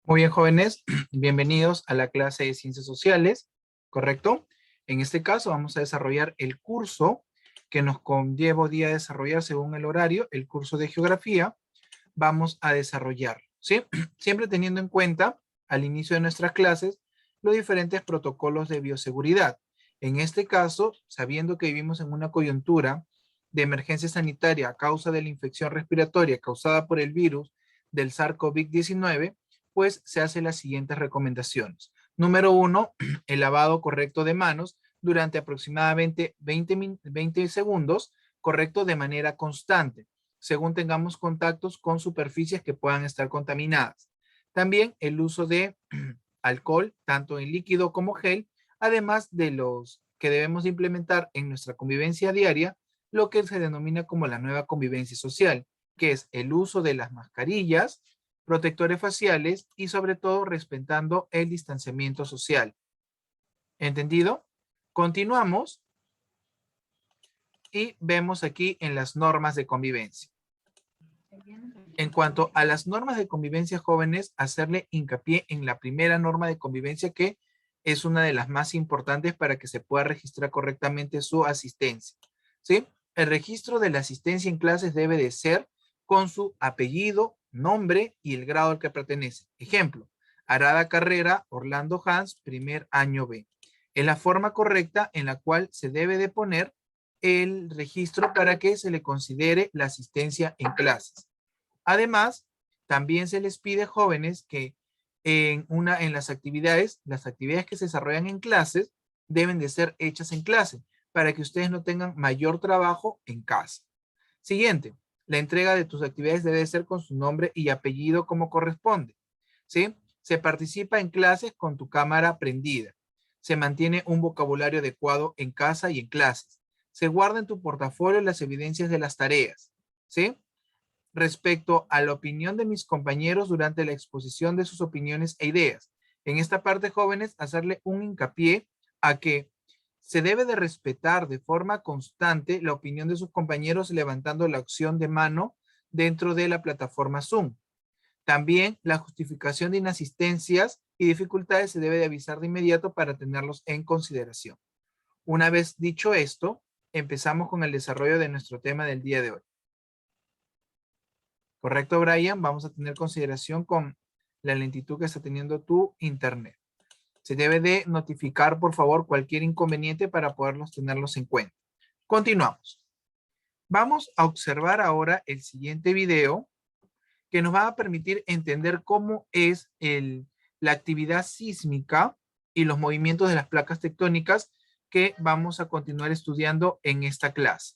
Muy bien, jóvenes, bienvenidos a la clase de Ciencias Sociales, ¿correcto? En este caso vamos a desarrollar el curso que nos conlleva hoy día a desarrollar según el horario, el curso de Geografía. Vamos a desarrollar, ¿sí? Siempre teniendo en cuenta al inicio de nuestras clases los diferentes protocolos de bioseguridad. En este caso, sabiendo que vivimos en una coyuntura de emergencia sanitaria a causa de la infección respiratoria causada por el virus del SARS-CoV-19, pues se hacen las siguientes recomendaciones. Número 1, el lavado correcto de manos durante aproximadamente 20 segundos, correcto de manera constante, según tengamos contactos con superficies que puedan estar contaminadas. También el uso de alcohol, tanto en líquido como gel, además de los que debemos implementar en nuestra convivencia diaria, lo que se denomina como la nueva convivencia social, que es el uso de las mascarillas, protectores faciales y sobre todo respetando el distanciamiento social. ¿Entendido? Continuamos y vemos aquí en las normas de convivencia. En cuanto a las normas de convivencia, jóvenes, hacerle hincapié en la primera norma de convivencia, que es una de las más importantes para que se pueda registrar correctamente su asistencia, ¿sí? El registro de la asistencia en clases debe de ser con su apellido, nombre y el grado al que pertenece. Ejemplo, Arada Carrera, Orlando Hans, primer año B. Es la forma correcta en la cual se debe de poner el registro para que se le considere la asistencia en clases. Además, también se les pide, jóvenes, que en las actividades que se desarrollan en clases deben de ser hechas en clase para que ustedes no tengan mayor trabajo en casa. Siguiente, la entrega de tus actividades debe ser con su nombre y apellido como corresponde, ¿sí? Se participa en clases con tu cámara prendida. Se mantiene un vocabulario adecuado en casa y en clases. Se guarda en tu portafolio las evidencias de las tareas, ¿sí? Respecto a la opinión de mis compañeros durante la exposición de sus opiniones e ideas. En esta parte, jóvenes, hacerle un hincapié a que se debe de respetar de forma constante la opinión de sus compañeros levantando la opción de mano dentro de la plataforma Zoom. También la justificación de inasistencias y dificultades se debe de avisar de inmediato para tenerlos en consideración. Una vez dicho esto, empezamos con el desarrollo de nuestro tema del día de hoy. ¿Correcto, Brian? Vamos a tener consideración con la lentitud que está teniendo tu internet. Se debe de notificar, por favor, cualquier inconveniente para poderlos tenerlos en cuenta. Continuamos. Vamos a observar ahora el siguiente video que nos va a permitir entender cómo es la actividad sísmica y los movimientos de las placas tectónicas que vamos a continuar estudiando en esta clase.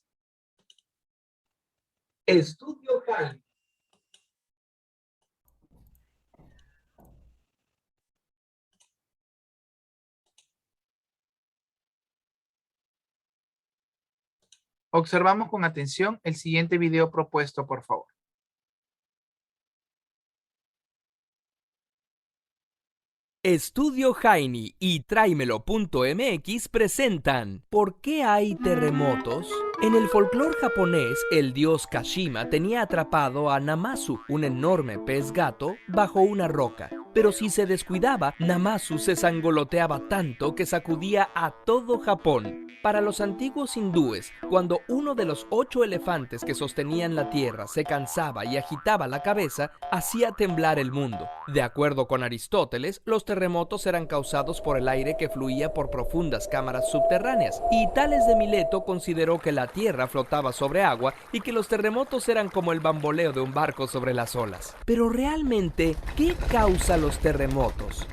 Estudio Jaime. Observamos con atención el siguiente video propuesto, por favor. Estudio Jaini y Tráemelo.mx presentan ¿Por qué hay terremotos? En el folclore japonés, el dios Kashima tenía atrapado a Namazu, un enorme pez gato, bajo una roca. Pero si se descuidaba, Namazu se sangoloteaba tanto que sacudía a todo Japón. Para los antiguos hindúes, cuando uno de los 8 elefantes que sostenían la tierra se cansaba y agitaba la cabeza, hacía temblar el mundo. De acuerdo con Aristóteles, los terremotos eran causados por el aire que fluía por profundas cámaras subterráneas, y Tales de Mileto consideró que la tierra flotaba sobre agua y que los terremotos eran como el bamboleo de un barco sobre las olas. Pero realmente, ¿qué causa los terremotos?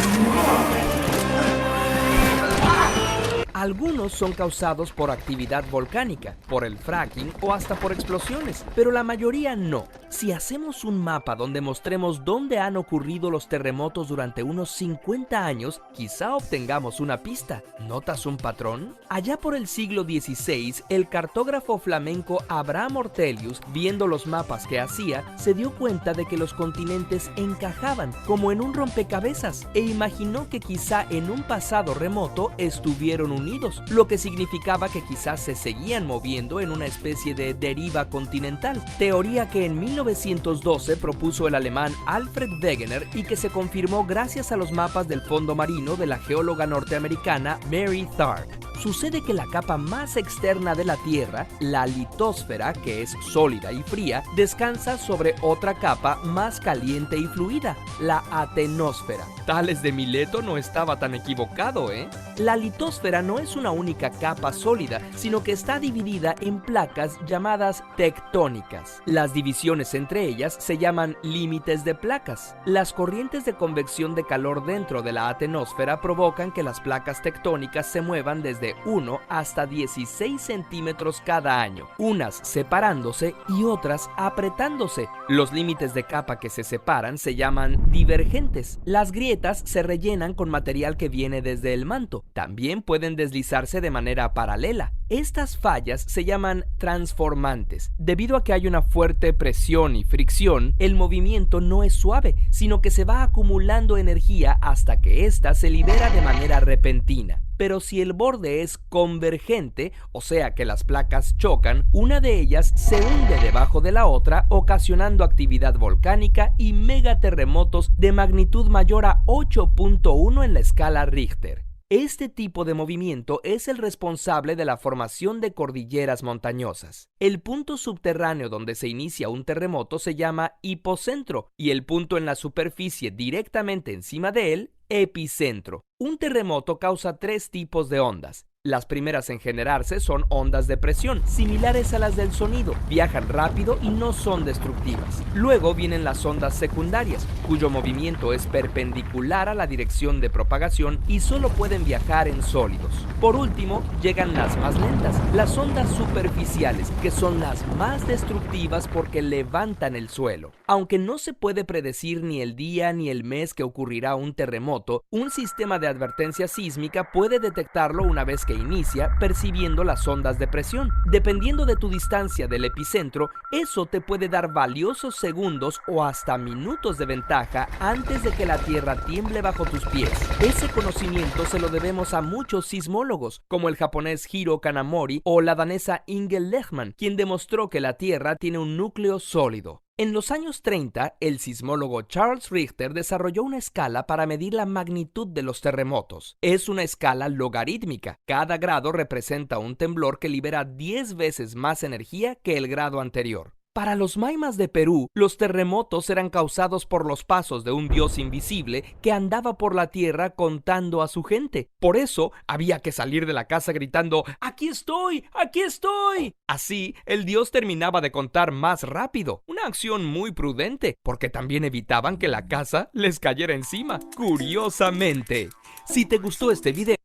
Algunos son causados por actividad volcánica, por el fracking o hasta por explosiones, pero la mayoría no. Si hacemos un mapa donde mostremos dónde han ocurrido los terremotos durante unos 50 años, quizá obtengamos una pista. ¿Notas un patrón? Allá por el siglo XVI, el cartógrafo flamenco Abraham Ortelius, viendo los mapas que hacía, se dio cuenta de que los continentes encajaban como en un rompecabezas e imaginó que quizá en un pasado remoto estuvieron unidos, lo que significaba que quizás se seguían moviendo en una especie de deriva continental, teoría que en 1912 propuso el alemán Alfred Wegener y que se confirmó gracias a los mapas del fondo marino de la geóloga norteamericana Mary Tharp. Sucede que la capa más externa de la Tierra, la litosfera, que es sólida y fría, descansa sobre otra capa más caliente y fluida, la atenosfera. Tales de Mileto no estaba tan equivocado, ¿eh? La litosfera no es una única capa sólida, sino que está dividida en placas llamadas tectónicas. Las divisiones entre ellas se llaman límites de placas. Las corrientes de convección de calor dentro de la atenosfera provocan que las placas tectónicas se muevan desde 1 hasta 16 centímetros cada año, unas separándose y otras apretándose. Los límites de capa que se separan se llaman divergentes. Las grietas se rellenan con material que viene desde el manto. También pueden deslizarse de manera paralela. Estas fallas se llaman transformantes. Debido a que hay una fuerte presión y fricción, el movimiento no es suave, sino que se va acumulando energía hasta que ésta se libera de manera repentina. Pero si el borde es convergente, o sea que las placas chocan, una de ellas se hunde debajo de la otra, ocasionando actividad volcánica y megaterremotos de magnitud mayor a 8.1 en la escala Richter. Este tipo de movimiento es el responsable de la formación de cordilleras montañosas. El punto subterráneo donde se inicia un terremoto se llama hipocentro y el punto en la superficie directamente encima de él, epicentro. Un terremoto causa 3 tipos de ondas. Las primeras en generarse son ondas de presión, similares a las del sonido, viajan rápido y no son destructivas. Luego vienen las ondas secundarias, cuyo movimiento es perpendicular a la dirección de propagación y solo pueden viajar en sólidos. Por último, llegan las más lentas, las ondas superficiales, que son las más destructivas porque levantan el suelo. Aunque no se puede predecir ni el día ni el mes que ocurrirá un terremoto, un sistema de advertencia sísmica puede detectarlo una vez que inicia, percibiendo las ondas de presión. Dependiendo de tu distancia del epicentro, eso te puede dar valiosos segundos o hasta minutos de ventaja antes de que la Tierra tiemble bajo tus pies. Ese conocimiento se lo debemos a muchos sismólogos, como el japonés Hiro Kanamori o la danesa Inge Lehmann, quien demostró que la Tierra tiene un núcleo sólido. En los años 30, el sismólogo Charles Richter desarrolló una escala para medir la magnitud de los terremotos. Es una escala logarítmica. Cada grado representa un temblor que libera 10 veces más energía que el grado anterior. Para los Maymas de Perú, los terremotos eran causados por los pasos de un dios invisible que andaba por la tierra contando a su gente. Por eso, había que salir de la casa gritando ¡Aquí estoy! ¡Aquí estoy! Así, el dios terminaba de contar más rápido. Una acción muy prudente, porque también evitaban que la casa les cayera encima. Curiosamente. Si te gustó este video...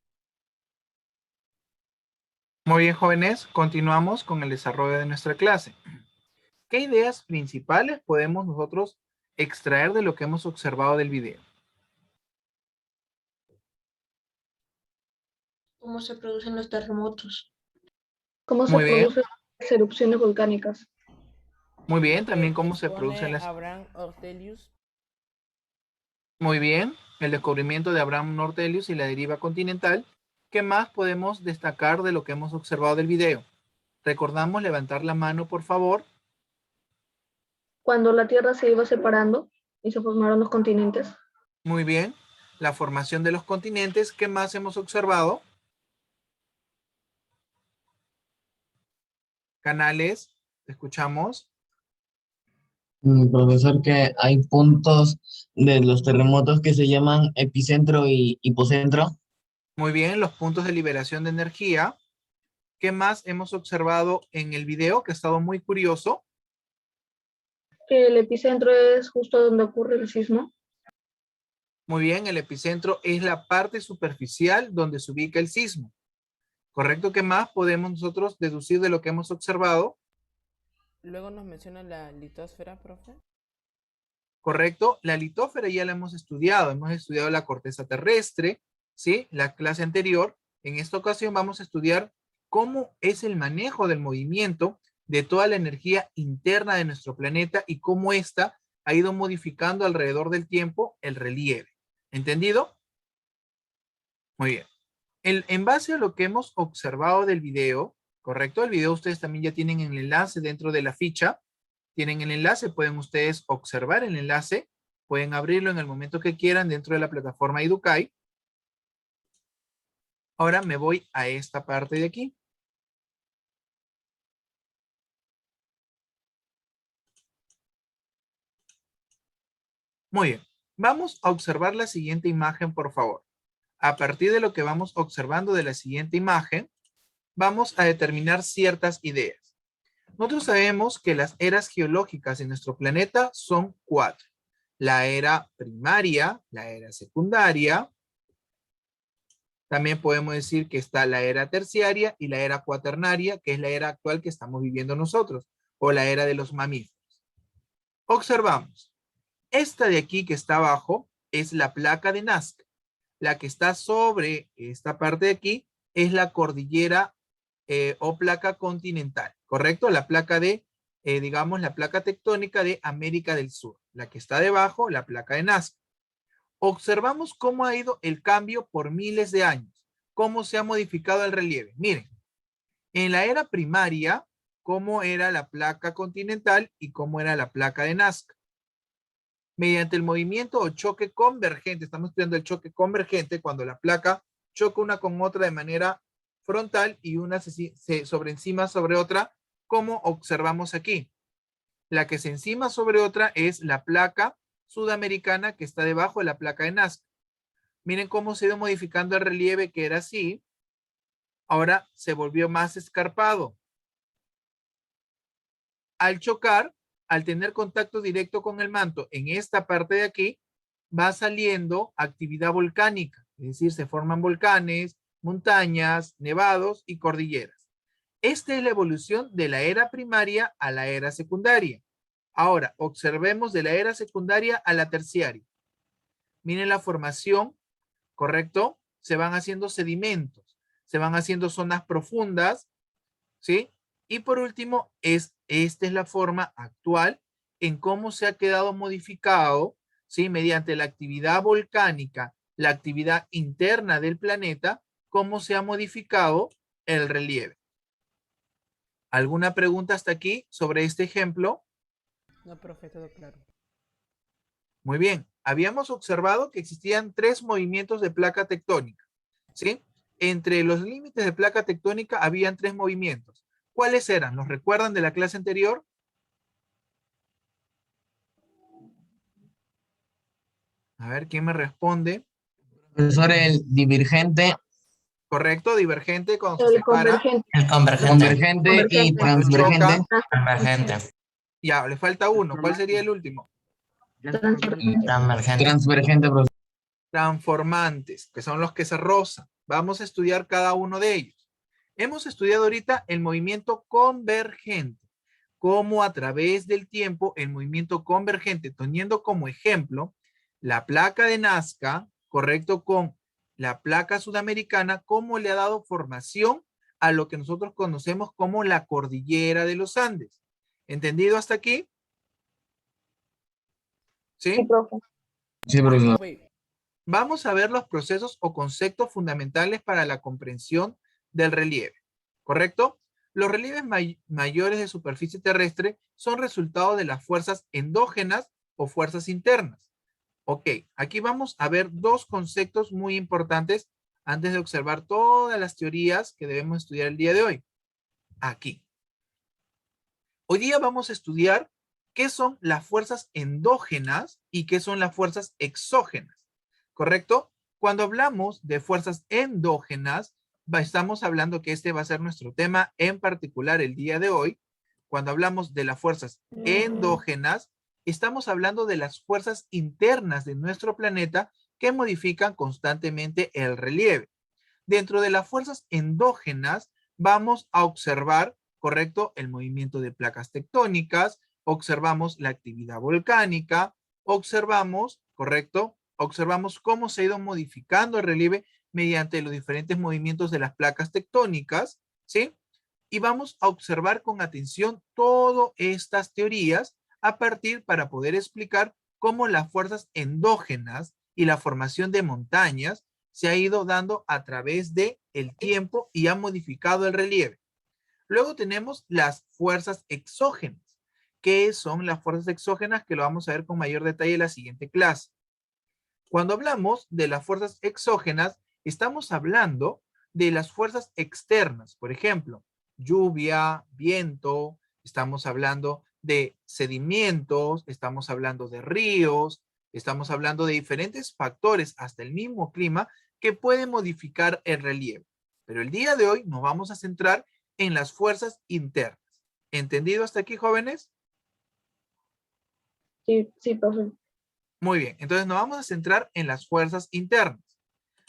Muy bien, jóvenes, continuamos con el desarrollo de nuestra clase. ¿Qué ideas principales podemos nosotros extraer de lo que hemos observado del video? ¿Cómo se producen los terremotos? ¿Cómo se Muy bien, producen las erupciones volcánicas? muy bien. También Que cómo se expone producen las... Abraham Ortelius. Muy bien, el descubrimiento de Abraham Ortelius y la deriva continental. ¿Qué más podemos destacar de lo que hemos observado del video? Recordamos levantar la mano, por favor. Cuando la Tierra se iba separando y se formaron los continentes. Muy bien. La formación de los continentes. ¿Qué más hemos observado? Canales, ¿te escuchamos? Profesor, que hay puntos de los terremotos que se llaman epicentro y hipocentro. Muy bien, los puntos de liberación de energía. ¿Qué más hemos observado en el video que ha estado muy curioso? Que el epicentro es justo donde ocurre el sismo. Muy bien, el epicentro es la parte superficial donde se ubica el sismo. ¿Correcto? ¿Qué más podemos nosotros deducir de lo que hemos observado? Luego nos menciona la litosfera, profe. Correcto, la litósfera ya la hemos estudiado la corteza terrestre, ¿sí? La clase anterior. En esta ocasión vamos a estudiar cómo es el manejo del movimiento de toda la energía interna de nuestro planeta y cómo ésta ha ido modificando alrededor del tiempo el relieve. ¿Entendido? Muy bien. En base a lo que hemos observado del video, ¿correcto? El video ustedes también ya tienen el enlace dentro de la ficha. Tienen el enlace, pueden ustedes observar el enlace, pueden abrirlo en el momento que quieran dentro de la plataforma Educay. Ahora me voy a esta parte de aquí. Muy bien, vamos a observar la siguiente imagen, por favor. A partir de lo que vamos observando de la siguiente imagen, vamos a determinar ciertas ideas. Nosotros sabemos que las eras geológicas en nuestro planeta son 4. La era primaria, la era secundaria. También podemos decir que está la era terciaria y la era cuaternaria, que es la era actual que estamos viviendo nosotros, o la era de los mamíferos. Observamos. Esta de aquí que está abajo es la placa de Nazca. La que está sobre esta parte de aquí es la cordillera o placa continental, ¿correcto? La placa de, digamos, la placa tectónica de América del Sur. La que está debajo, la placa de Nazca. Observamos cómo ha ido el cambio por miles de años, cómo se ha modificado el relieve. Miren, en la era primaria, cómo era la placa continental y cómo era la placa de Nazca. Mediante el movimiento o choque convergente, estamos estudiando el choque convergente, cuando la placa choca una con otra de manera frontal y una se sobre encima sobre otra, como observamos aquí. La que se encima sobre otra es la placa sudamericana que está debajo de la placa de Nazca. Miren cómo se ha ido modificando el relieve, que era así. Ahora se volvió más escarpado. Al chocar, al tener contacto directo con el manto en esta parte de aquí, va saliendo actividad volcánica. Es decir, se forman volcanes, montañas, nevados y cordilleras. Esta es la evolución de la era primaria a la era secundaria. Ahora, observemos de la era secundaria a la terciaria. Miren la formación, ¿correcto? Se van haciendo sedimentos, se van haciendo zonas profundas, ¿sí? Y por último, esta es la forma actual en cómo se ha quedado modificado, ¿sí? Mediante la actividad volcánica, la actividad interna del planeta, cómo se ha modificado el relieve. ¿Alguna pregunta hasta aquí sobre este ejemplo? No, profe, todo claro. Muy bien. Habíamos observado que existían 3 movimientos de placa tectónica, ¿sí? Entre los límites de placa tectónica habían 3 movimientos. ¿Cuáles eran? ¿Los recuerdan de la clase anterior? A ver, ¿quién me responde? Profesor, el divergente, Correcto, divergente cuando se El separa. convergente. El convergente. convergente y Convergente. Cuando transvergente. choca. Convergente. Ya, le falta uno. ¿Cuál sería el último? Transvergente. Transvergente. Transvergente, profesor. Transformantes, que son los que se rozan. Vamos a estudiar cada uno de ellos. Hemos estudiado ahorita el movimiento convergente, cómo a través del tiempo el movimiento convergente, teniendo como ejemplo la placa de Nazca, correcto, con la placa sudamericana, cómo le ha dado formación a lo que nosotros conocemos como la cordillera de los Andes. ¿Entendido hasta aquí? Sí, ¿Sí? profe. Sí, profesor. Profe, Vamos a ver los procesos o conceptos fundamentales para la comprensión del relieve, ¿correcto? Los relieves mayores de superficie terrestre son resultado de las fuerzas endógenas o fuerzas internas. Ok, aquí vamos a ver 2 conceptos muy importantes antes de observar todas las teorías que debemos estudiar el día de hoy. Aquí. Hoy día vamos a estudiar qué son las fuerzas endógenas y qué son las fuerzas exógenas. ¿Correcto? Cuando hablamos de fuerzas endógenas, estamos hablando que este va a ser nuestro tema en particular el día de hoy. Cuando hablamos de las fuerzas endógenas, estamos hablando de las fuerzas internas de nuestro planeta que modifican constantemente el relieve. Dentro de las fuerzas endógenas, vamos a observar, ¿correcto?, el movimiento de placas tectónicas, observamos la actividad volcánica, observamos, ¿correcto?, observamos cómo se ha ido modificando el relieve mediante los diferentes movimientos de las placas tectónicas, ¿sí? Y vamos a observar con atención todas estas teorías a partir para poder explicar cómo las fuerzas endógenas y la formación de montañas se ha ido dando a través del tiempo y ha modificado el relieve. Luego tenemos las fuerzas exógenas, qué son las fuerzas exógenas, que lo vamos a ver con mayor detalle en la siguiente clase. Cuando hablamos de las fuerzas exógenas, estamos hablando de las fuerzas externas. Por ejemplo, lluvia, viento, estamos hablando de sedimentos, estamos hablando de ríos, estamos hablando de diferentes factores, hasta el mismo clima, que pueden modificar el relieve. Pero el día de hoy nos vamos a centrar en las fuerzas internas. ¿Entendido hasta aquí, jóvenes? Sí, sí, profe. Muy bien, entonces nos vamos a centrar en las fuerzas internas,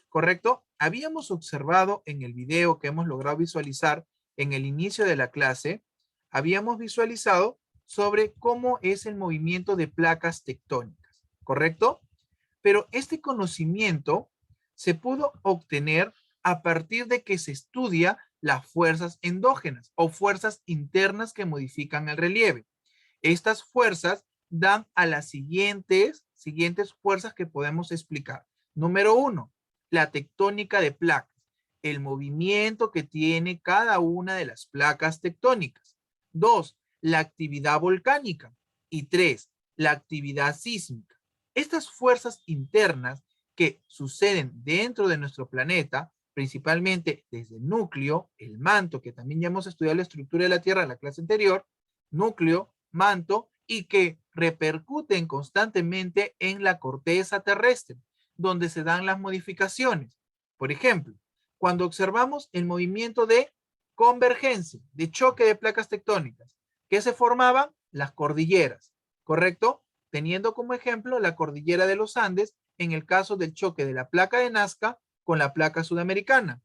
¿correcto? Habíamos observado en el video que hemos logrado visualizar en el inicio de la clase, habíamos visualizado sobre cómo es el movimiento de placas tectónicas, ¿correcto? Pero este conocimiento se pudo obtener a partir de que se estudia las fuerzas endógenas o fuerzas internas que modifican el relieve. Estas fuerzas dan a las siguientes fuerzas que podemos explicar. Número 1, la tectónica de placas, el movimiento que tiene cada una de las placas tectónicas. 2, la actividad volcánica. Y 3, la actividad sísmica. Estas fuerzas internas que suceden dentro de nuestro planeta, principalmente desde el núcleo, el manto, que también ya hemos estudiado la estructura de la Tierra en la clase anterior, núcleo, manto, y que repercuten constantemente en la corteza terrestre, donde se dan las modificaciones. Por ejemplo, cuando observamos el movimiento de convergencia, de choque de placas tectónicas, que se formaban las cordilleras, ¿correcto? Teniendo como ejemplo la cordillera de los Andes en el caso del choque de la placa de Nazca con la placa sudamericana.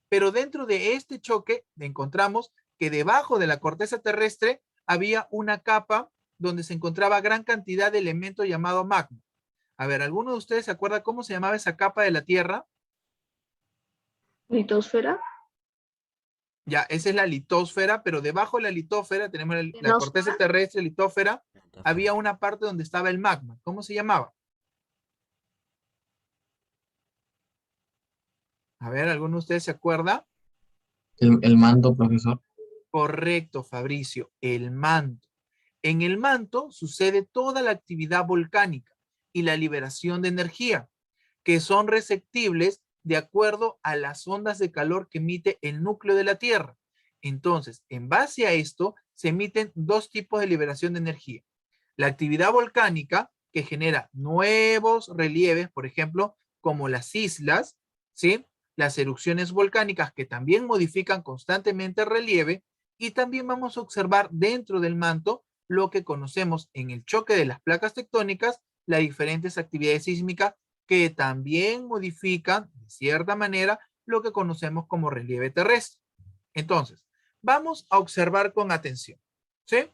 Pero dentro de este choque encontramos que debajo de la corteza terrestre había una capa donde se encontraba gran cantidad de elementos llamado magma. A ver, ¿alguno de ustedes se acuerda cómo se llamaba esa capa de la Tierra? Litosfera. Ya, esa es la litósfera, pero debajo de la litósfera tenemos la corteza terrestre, litósfera, había una parte donde estaba el magma. ¿Cómo se llamaba? A ver, ¿alguno de ustedes se acuerda? El manto, profesor. Correcto, Fabricio, el manto. En el manto sucede toda la actividad volcánica y la liberación de energía, que son receptibles de acuerdo a las ondas de calor que emite el núcleo de la Tierra. Entonces, en base a esto, se emiten dos tipos de liberación de energía. La actividad volcánica, que genera nuevos relieves, por ejemplo, como las islas, ¿sí? Las erupciones volcánicas que también modifican constantemente el relieve, y también vamos a observar dentro del manto lo que conocemos en el choque de las placas tectónicas, las diferentes actividades sísmicas que también modifican, de cierta manera, lo que conocemos como relieve terrestre. Entonces, vamos a observar con atención, ¿sí?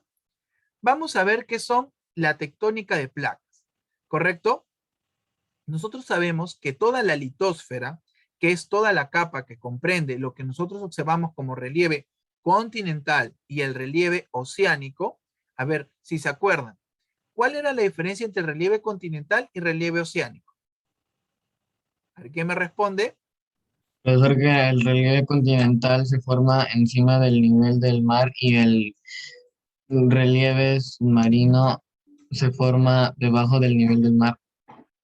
Vamos a ver qué son la tectónica de placas, ¿correcto? Nosotros sabemos que toda la litósfera, que es toda la capa que comprende lo que nosotros observamos como relieve continental y el relieve oceánico, a ver si se acuerdan, ¿cuál era la diferencia entre el relieve continental y relieve oceánico? A ver, ¿quién me responde? Profesor, que el relieve continental se forma encima del nivel del mar y el relieve submarino se forma debajo del nivel del mar.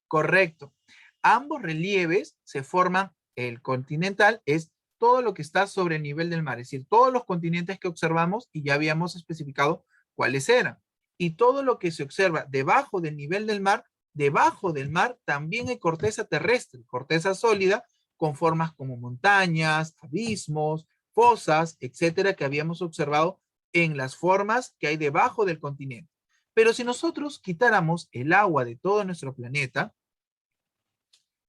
Correcto. Ambos relieves se forman, el continental es todo lo que está sobre el nivel del mar, es decir, todos los continentes que observamos y ya habíamos especificado cuáles eran. Y todo lo que se observa debajo del nivel del mar, debajo del mar también hay corteza terrestre, corteza sólida, con formas como montañas, abismos, fosas, etcétera, que habíamos observado en las formas que hay debajo del continente. Pero si nosotros quitáramos el agua de todo nuestro planeta,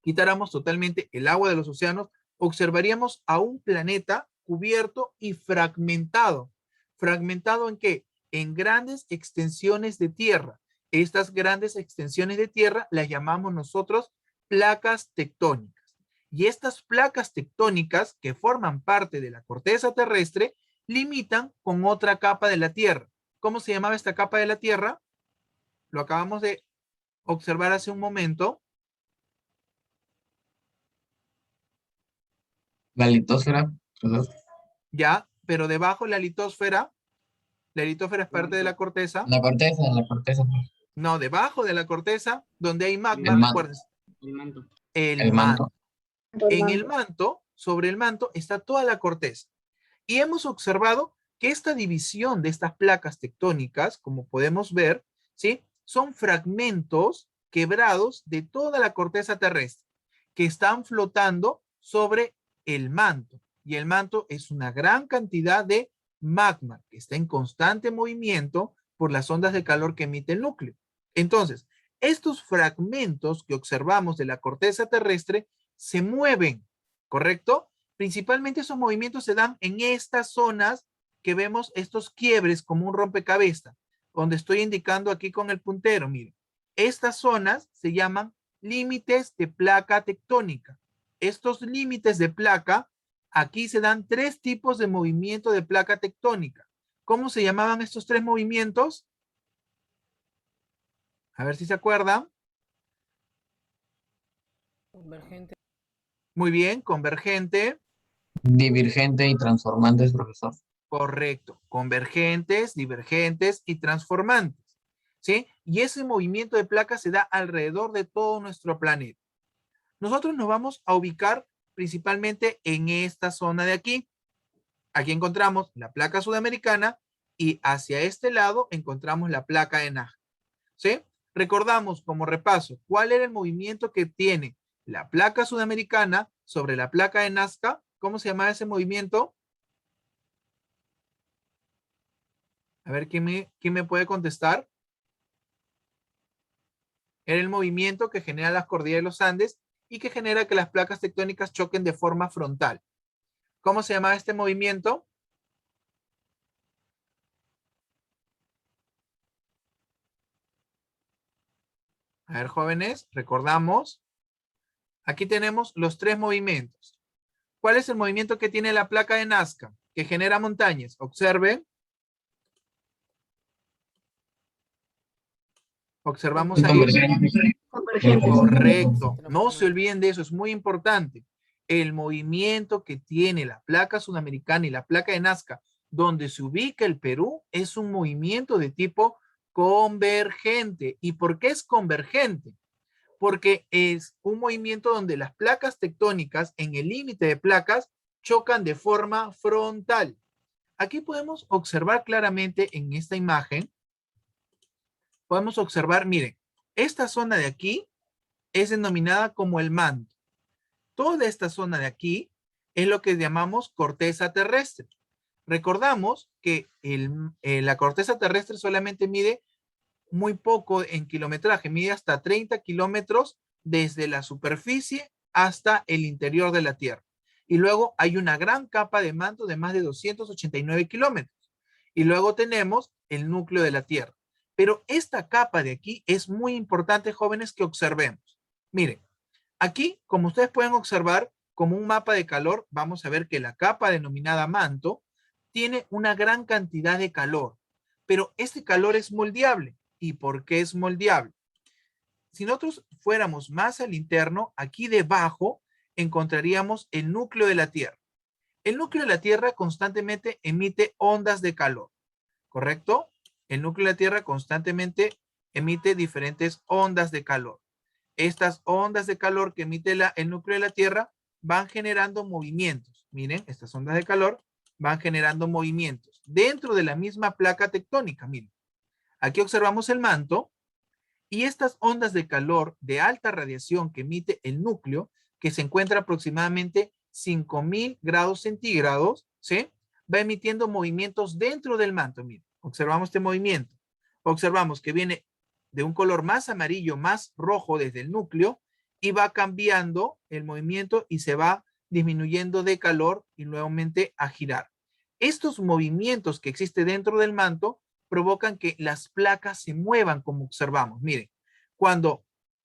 quitáramos totalmente el agua de los océanos, observaríamos a un planeta cubierto y fragmentado. ¿Fragmentado en qué? En grandes extensiones de tierra. Estas grandes extensiones de tierra las llamamos nosotros placas tectónicas. Y estas placas tectónicas que forman parte de la corteza terrestre limitan con otra capa de la Tierra. ¿Cómo se llamaba esta capa de la Tierra? Lo acabamos de observar hace un momento. La litosfera, profesor. Ya, pero debajo de la litósfera, La litósfera es parte de la corteza. La corteza, pues. No, debajo de la corteza, donde hay magma, El manto. acuérdense. El El manto. manto. En el manto, sobre el manto, está toda la corteza. Y hemos observado que esta división de estas placas tectónicas, como podemos ver, ¿sí? Son fragmentos quebrados de toda la corteza terrestre que están flotando sobre el manto. Y el manto es una gran cantidad de magma que está en constante movimiento por las ondas de calor que emite el núcleo. Entonces, estos fragmentos que observamos de la corteza terrestre se mueven, ¿correcto? Principalmente esos movimientos se dan en estas zonas que vemos estos quiebres como un rompecabezas, donde estoy indicando aquí con el puntero, miren. Estas zonas se llaman límites de placa tectónica. Estos límites de placa, aquí se dan 3 tipos de movimiento de placa tectónica. ¿Cómo se llamaban estos 3 movimientos? A ver si se acuerdan. Convergente. Muy bien, convergente. Divergente y transformantes, profesor. Correcto. Convergentes, divergentes y transformantes. ¿Sí? Y ese movimiento de placas se da alrededor de todo nuestro planeta. Nosotros nos vamos a ubicar principalmente en esta zona de aquí. Aquí encontramos la placa sudamericana y hacia este lado encontramos la placa de Nazca. ¿Sí? Recordamos como repaso cuál era el movimiento que tiene la placa sudamericana sobre la placa de Nazca. ¿Cómo se llamaba ese movimiento? A ver, ¿quién me puede contestar? Era el movimiento que genera las cordilleras de los Andes y que genera que las placas tectónicas choquen de forma frontal. ¿Cómo se llama este movimiento? A ver, jóvenes, recordamos. Aquí tenemos los 3 movimientos. ¿Cuál es el movimiento que tiene la placa de Nazca? Que genera montañas. Observen. Observamos ahí. Convergente. Correcto. No se olviden de eso, es muy importante. El movimiento que tiene la placa sudamericana y la placa de Nazca, donde se ubica el Perú, es un movimiento de tipo convergente. ¿Y por qué es convergente? Porque es un movimiento donde las placas tectónicas en el límite de placas chocan de forma frontal. Aquí podemos observar claramente en esta imagen, podemos observar, miren, esta zona de aquí es denominada como el manto. Toda esta zona de aquí es lo que llamamos corteza terrestre. Recordamos que la corteza terrestre solamente mide muy poco en kilometraje, mide hasta 30 kilómetros desde la superficie hasta el interior de la Tierra. Y luego hay una gran capa de manto de más de 289 kilómetros. Y luego tenemos el núcleo de la Tierra. Pero esta capa de aquí es muy importante, jóvenes, que observemos. Miren, aquí, como ustedes pueden observar, como un mapa de calor, vamos a ver que la capa denominada manto tiene una gran cantidad de calor. Pero este calor es moldeable. ¿Y por qué es moldeable? Si nosotros fuéramos más al interno, aquí debajo encontraríamos el núcleo de la Tierra. El núcleo de la Tierra constantemente emite ondas de calor, ¿correcto? El núcleo de la Tierra constantemente emite diferentes ondas de calor. Estas ondas de calor que emite el núcleo de la Tierra van generando movimientos. Miren, estas ondas de calor van generando movimientos dentro de la misma placa tectónica. Miren, aquí observamos el manto y estas ondas de calor de alta radiación que emite el núcleo, que se encuentra aproximadamente 5000 grados centígrados, ¿sí? Va emitiendo movimientos dentro del manto. Miren, observamos este movimiento. Observamos que viene de un color más amarillo, más rojo desde el núcleo y va cambiando el movimiento y se va disminuyendo de calor y nuevamente a girar. Estos movimientos que existen dentro del manto provocan que las placas se muevan como observamos. Miren, cuando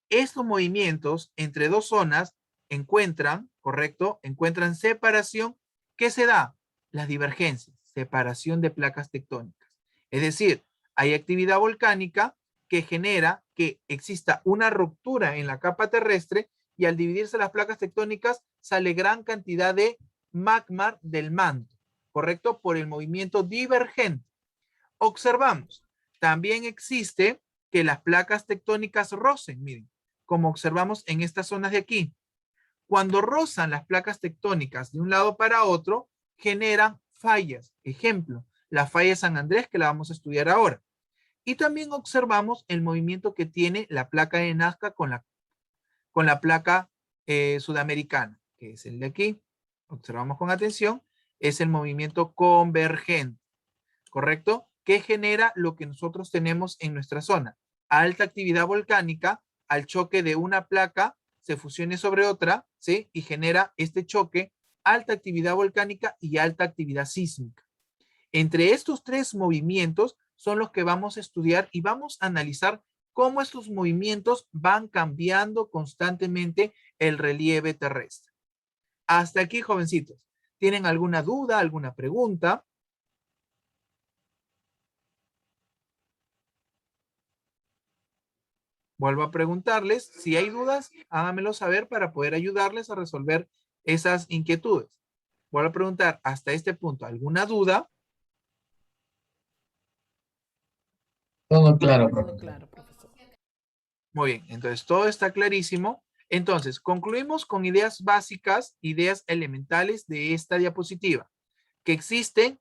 estos movimientos entre dos zonas encuentran, ¿correcto? Encuentran separación, ¿qué se da? Las divergencias, separación de placas tectónicas. Es decir, hay actividad volcánica que genera que exista una ruptura en la capa terrestre y al dividirse las placas tectónicas sale gran cantidad de magma del manto, ¿correcto? Por el movimiento divergente. Observamos, también existe que las placas tectónicas rocen, miren, como observamos en estas zonas de aquí. Cuando rozan las placas tectónicas de un lado para otro, generan fallas. Ejemplo, la falla de San Andrés, que la vamos a estudiar ahora. Y también observamos el movimiento que tiene la placa de Nazca con la placa sudamericana, que es el de aquí. Observamos con atención, es el movimiento convergente, ¿correcto? Que genera lo que nosotros tenemos en nuestra zona. Alta actividad volcánica, al choque de una placa, se fusione sobre otra, ¿sí? Y genera este choque, alta actividad volcánica y alta actividad sísmica. Entre estos tres movimientos son los que vamos a estudiar y vamos a analizar cómo estos movimientos van cambiando constantemente el relieve terrestre. Hasta aquí, jovencitos. ¿Tienen alguna duda, alguna pregunta? Vuelvo a preguntarles. Si hay dudas, háganmelo saber para poder ayudarles a resolver esas inquietudes. Vuelvo a preguntar hasta este punto. ¿Alguna duda? Todo claro, Todo profesor. claro, profesor. Muy bien, entonces todo está clarísimo. Entonces, concluimos con ideas básicas, ideas elementales de esta diapositiva. Que existen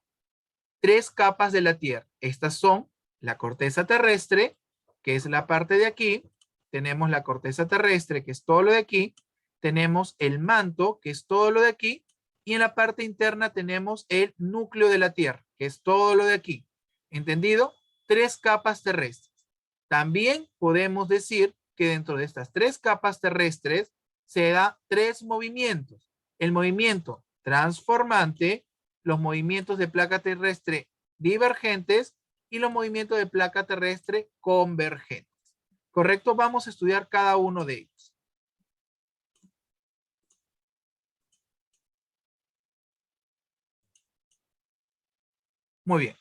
tres capas de la Tierra. Estas son la corteza terrestre, que es la parte de aquí. Tenemos la corteza terrestre, que es todo lo de aquí. Tenemos el manto, que es todo lo de aquí. Y en la parte interna tenemos el núcleo de la Tierra, que es todo lo de aquí. ¿Entendido? Tres capas terrestres. También podemos decir que dentro de estas tres capas terrestres se da tres movimientos. El movimiento transformante, los movimientos de placa terrestre divergentes y los movimientos de placa terrestre convergentes. ¿Correcto? Vamos a estudiar cada uno de ellos. Muy bien.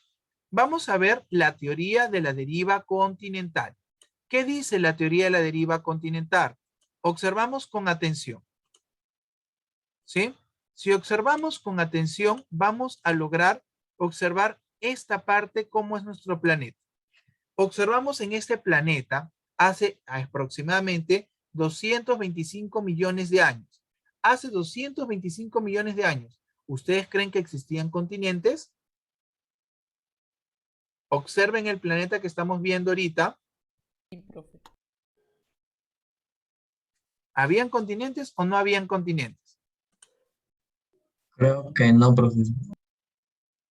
Vamos a ver la teoría de la deriva continental. ¿Qué dice la teoría de la deriva continental? Observamos con atención. ¿Sí? Si observamos con atención, vamos a lograr observar esta parte, cómo es nuestro planeta. Observamos en este planeta hace aproximadamente 225 millones de años. Hace 225 millones de años, ¿ustedes creen que existían continentes? Observen el planeta que estamos viendo ahorita. Sí, profe. ¿Habían continentes o no habían continentes? Creo que no, profesor.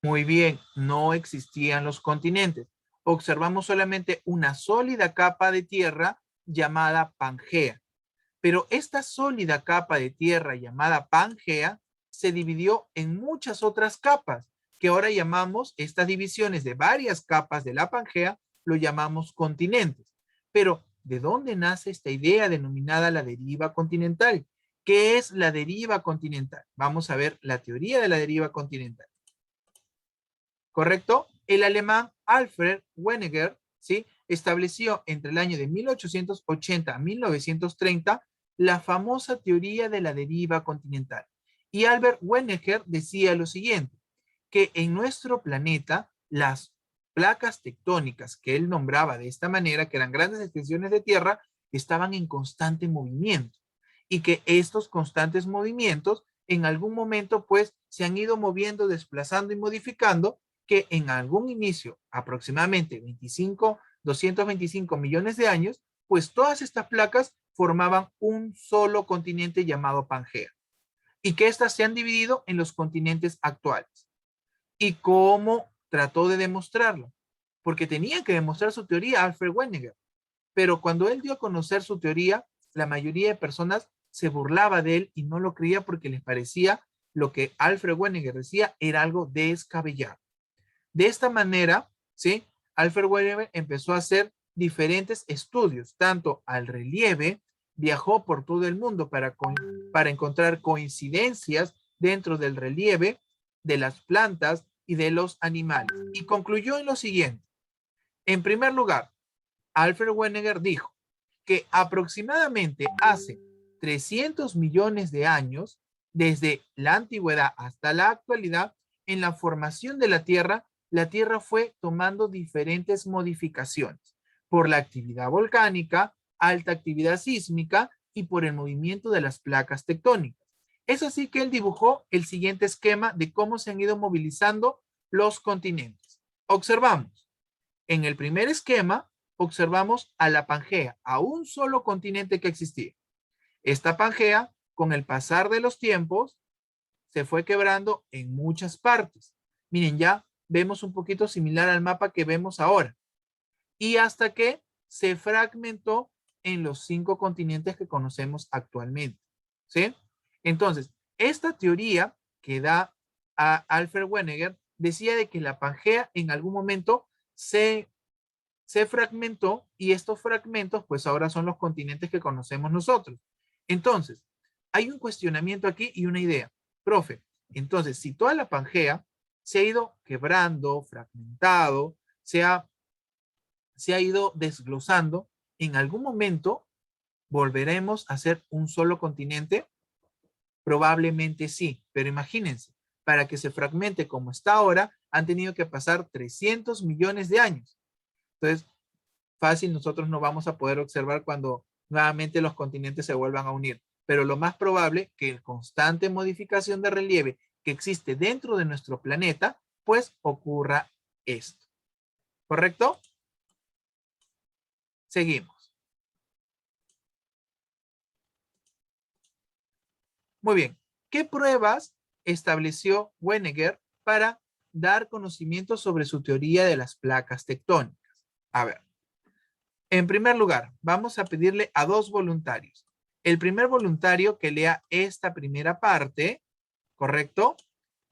Muy bien, no existían los continentes. Observamos solamente una sólida capa de tierra llamada Pangea. Pero esta sólida capa de tierra llamada Pangea se dividió en muchas otras capas, que ahora llamamos estas divisiones de varias capas de la Pangea, lo llamamos continentes. Pero, ¿de dónde nace esta idea denominada la deriva continental? ¿Qué es la deriva continental? Vamos a ver la teoría de la deriva continental. ¿Correcto? El alemán Alfred Wegener, ¿sí?, estableció entre el año de 1880 a 1930 la famosa teoría de la deriva continental. Y Albert Wegener decía lo siguiente, que en nuestro planeta las placas tectónicas que él nombraba de esta manera, que eran grandes extensiones de tierra, estaban en constante movimiento. Y que estos constantes movimientos en algún momento pues se han ido moviendo, desplazando y modificando, que en algún inicio, aproximadamente 225 millones de años, pues todas estas placas formaban un solo continente llamado Pangea. Y que éstas se han dividido en los continentes actuales. ¿Y cómo trató de demostrarlo? Porque tenía que demostrar su teoría Alfred Wegener. Pero cuando él dio a conocer su teoría, la mayoría de personas se burlaba de él y no lo creía porque les parecía lo que Alfred Wegener decía era algo descabellado. De esta manera, ¿sí?, Alfred Wegener empezó a hacer diferentes estudios, tanto al relieve, viajó por todo el mundo para encontrar coincidencias dentro del relieve, de las plantas y de los animales. Y concluyó en lo siguiente. En primer lugar, Alfred Wegener dijo que aproximadamente hace 300 millones de años, desde la antigüedad hasta la actualidad, en la formación de la Tierra, la Tierra fue tomando diferentes modificaciones por la actividad volcánica, alta actividad sísmica y por el movimiento de las placas tectónicas. Es así que él dibujó el siguiente esquema de cómo se han ido movilizando los continentes. Observamos. En el primer esquema, observamos a la Pangea, a un solo continente que existía. Esta Pangea, con el pasar de los tiempos, se fue quebrando en muchas partes. Miren, ya vemos un poquito similar al mapa que vemos ahora. Y hasta que se fragmentó en los 5 continentes que conocemos actualmente. ¿Sí? Entonces, esta teoría que da a Alfred Wegener decía de que la Pangea en algún momento se fragmentó y estos fragmentos pues ahora son los continentes que conocemos nosotros. Entonces, hay un cuestionamiento aquí y una idea. Profe, entonces, si toda la Pangea se ha ido quebrando, fragmentado, se ha ido desglosando, en algún momento volveremos a ser un solo continente. Probablemente sí, pero imagínense, para que se fragmente como está ahora, han tenido que pasar 300 millones de años. Entonces, fácil, nosotros no vamos a poder observar cuando nuevamente los continentes se vuelvan a unir. Pero lo más probable que la constante modificación de relieve que existe dentro de nuestro planeta, pues ocurra esto. ¿Correcto? Seguimos. Muy bien. ¿Qué pruebas estableció Wegener para dar conocimiento sobre su teoría de las placas tectónicas? A ver. En primer lugar, vamos a pedirle a 2 voluntarios. El primer voluntario que lea esta primera parte, ¿correcto?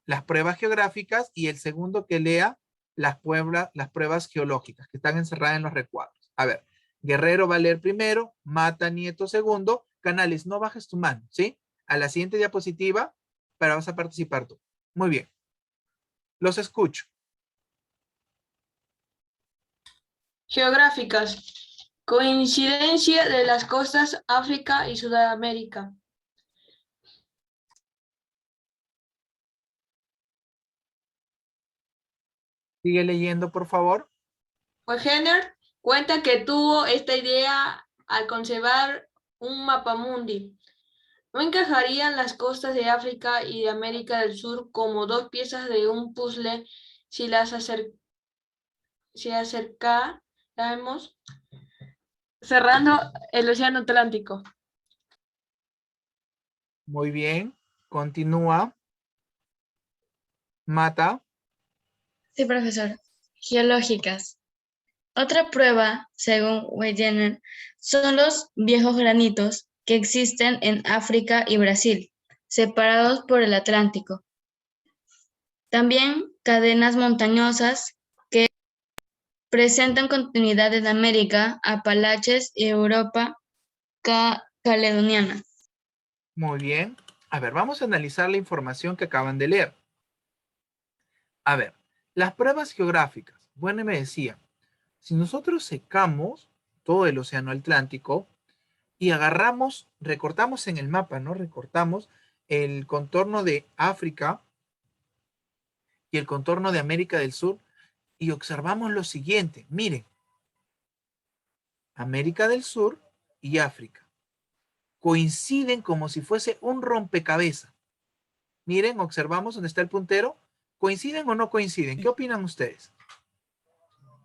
Las pruebas geográficas, y el segundo que lea las pruebas geológicas que están encerradas en los recuadros. A ver, Guerrero va a leer primero, Mata Nieto segundo. Canales, no bajes tu mano, ¿sí? A la siguiente diapositiva, vas a participar tú. Muy bien. Los escucho. Geográficas. Coincidencia de las costas África y Sudamérica. Sigue leyendo, por favor. Wegener cuenta que tuvo esta idea al conservar un mapamundi. ¿No encajarían las costas de África y de América del Sur como 2 piezas de un puzzle si las acercáramos, cerrando el océano Atlántico? Muy bien. Continúa. Mata. Sí, profesor. Geológicas. Otra prueba, según Wegener, son los viejos granitos que existen en África y Brasil, separados por el Atlántico. También cadenas montañosas que presentan continuidad en América, Apalaches y Europa caledoniana. Muy bien. A ver, vamos a analizar la información que acaban de leer. A ver, las pruebas geográficas. Bueno, me decía, si nosotros secamos todo el océano Atlántico y agarramos, recortamos en el mapa, ¿no? Recortamos el contorno de África y el contorno de América del Sur y observamos lo siguiente. Miren, América del Sur y África coinciden como si fuese un rompecabezas. Miren, observamos donde está el puntero. ¿Coinciden o no coinciden? ¿Qué opinan ustedes?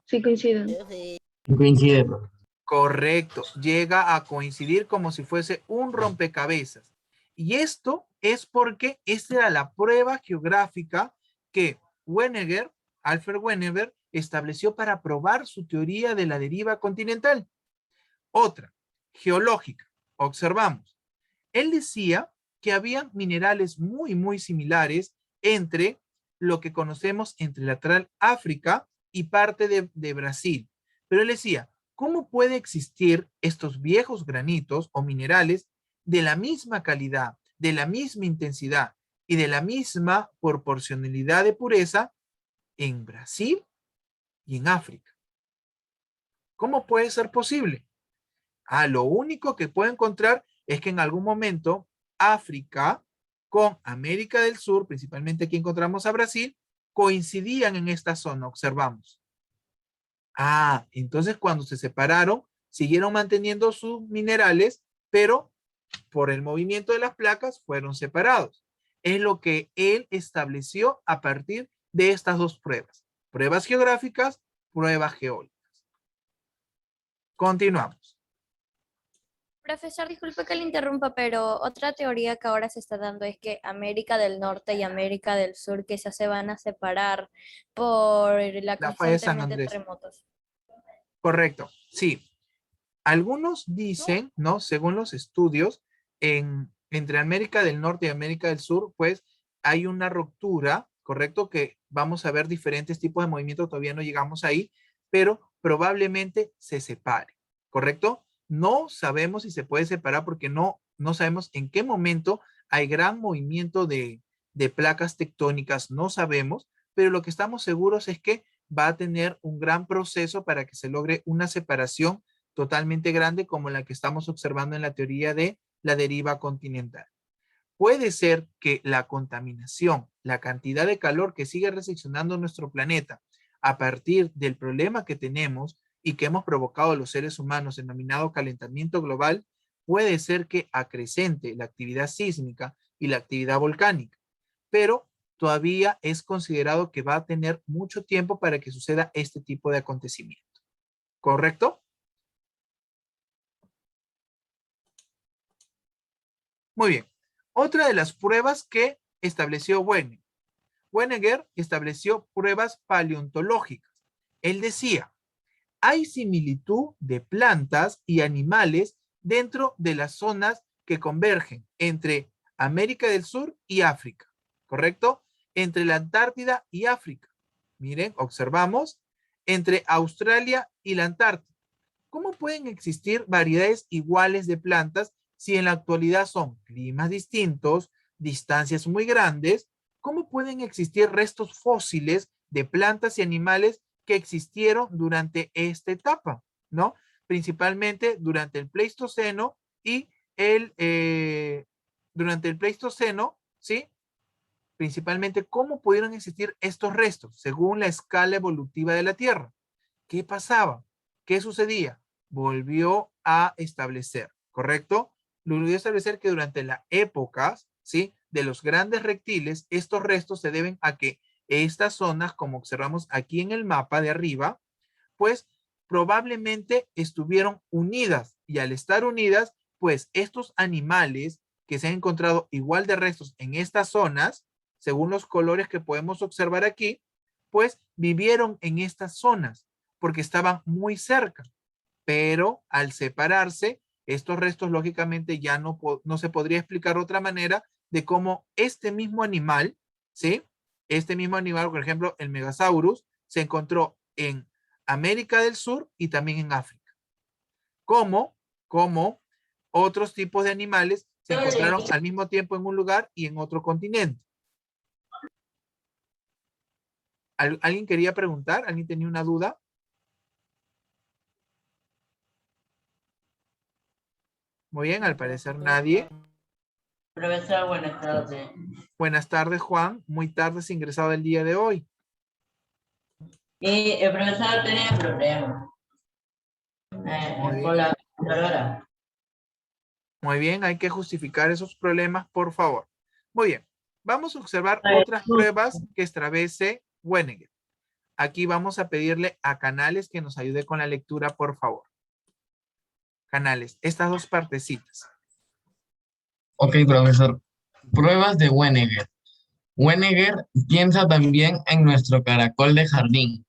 Sí coinciden. Coincide, profe. Correcto, llega a coincidir como si fuese un rompecabezas. Y esto es porque esta era la prueba geográfica que Wegener, Alfred Wegener, estableció para probar su teoría de la deriva continental. Otra, geológica. Observamos. Él decía que había minerales muy, muy similares entre lo que conocemos entre lateral África y parte de Brasil. Pero él decía, ¿cómo puede existir estos viejos granitos o minerales de la misma calidad, de la misma intensidad y de la misma proporcionalidad de pureza en Brasil y en África? ¿Cómo puede ser posible? Lo único que puede encontrar es que en algún momento África con América del Sur, principalmente aquí encontramos a Brasil, coincidían en esta zona, observamos. Ah, entonces cuando se separaron, siguieron manteniendo sus minerales, pero por el movimiento de las placas fueron separados. Es lo que él estableció a partir de estas dos pruebas. Pruebas geográficas, pruebas geológicas. Continuamos. Profesor, disculpe que le interrumpa, pero otra teoría que ahora se está dando es que América del Norte y América del Sur quizás se van a separar por la La falla de San constantemente Andrés. terremotos. Correcto, sí. Algunos dicen, ¿no? Según los estudios, entre América del Norte y América del Sur, pues hay una ruptura, ¿correcto? Que vamos a ver diferentes tipos de movimientos, todavía no llegamos ahí, pero probablemente se separe, ¿correcto? No sabemos si se puede separar porque no sabemos en qué momento hay gran movimiento de placas tectónicas, no sabemos, pero lo que estamos seguros es que va a tener un gran proceso para que se logre una separación totalmente grande como la que estamos observando en la teoría de la deriva continental. Puede ser que la contaminación, la cantidad de calor que sigue reseccionando nuestro planeta a partir del problema que tenemos y que hemos provocado los seres humanos, denominado calentamiento global, puede ser que acrecente la actividad sísmica y la actividad volcánica, pero todavía es considerado que va a tener mucho tiempo para que suceda este tipo de acontecimiento. ¿Correcto? Muy bien. Otra de las pruebas que estableció Wenneger. Wenneger estableció pruebas paleontológicas. Él decía, hay similitud de plantas y animales dentro de las zonas que convergen entre América del Sur y África, ¿correcto? Entre la Antártida y África. Miren, observamos, entre Australia y la Antártida. ¿Cómo pueden existir variedades iguales de plantas si en la actualidad son climas distintos, distancias muy grandes? ¿Cómo pueden existir restos fósiles de plantas y animales que existieron durante esta etapa, ¿no? Principalmente durante el Pleistoceno y durante el Pleistoceno, ¿sí? Principalmente, ¿cómo pudieron existir estos restos según la escala evolutiva de la Tierra? ¿Qué pasaba? ¿Qué sucedía? Volvió a establecer, ¿correcto? Volvió a establecer que durante la época, ¿sí? De los grandes reptiles, estos restos se deben a que estas zonas, como observamos aquí en el mapa de arriba, pues probablemente estuvieron unidas y al estar unidas, pues estos animales que se han encontrado igual de restos en estas zonas, según los colores que podemos observar aquí, pues vivieron en estas zonas porque estaban muy cerca, pero al separarse, estos restos lógicamente ya no se podría explicar otra manera de cómo este mismo animal, ¿sí? Este mismo animal, por ejemplo, el Megasaurus, se encontró en América del Sur y también en África. Como otros tipos de animales se encontraron al mismo tiempo en un lugar y en otro continente. ¿Alguien quería preguntar? ¿Alguien tenía una duda? Muy bien, al parecer nadie. Profesor, buenas tardes. Buenas tardes, Juan. Muy tarde has ingresado el día de hoy. Y el profesor tenía problemas con la computadora. Muy bien, hay que justificar esos problemas, por favor. Muy bien, vamos a observar otras pruebas que establece Wenneger. Aquí vamos a pedirle a Canales que nos ayude con la lectura, por favor. Canales, estas dos partecitas. Ok, profesor. Pruebas de Wenneger. Wenneger piensa también en nuestro caracol de jardín.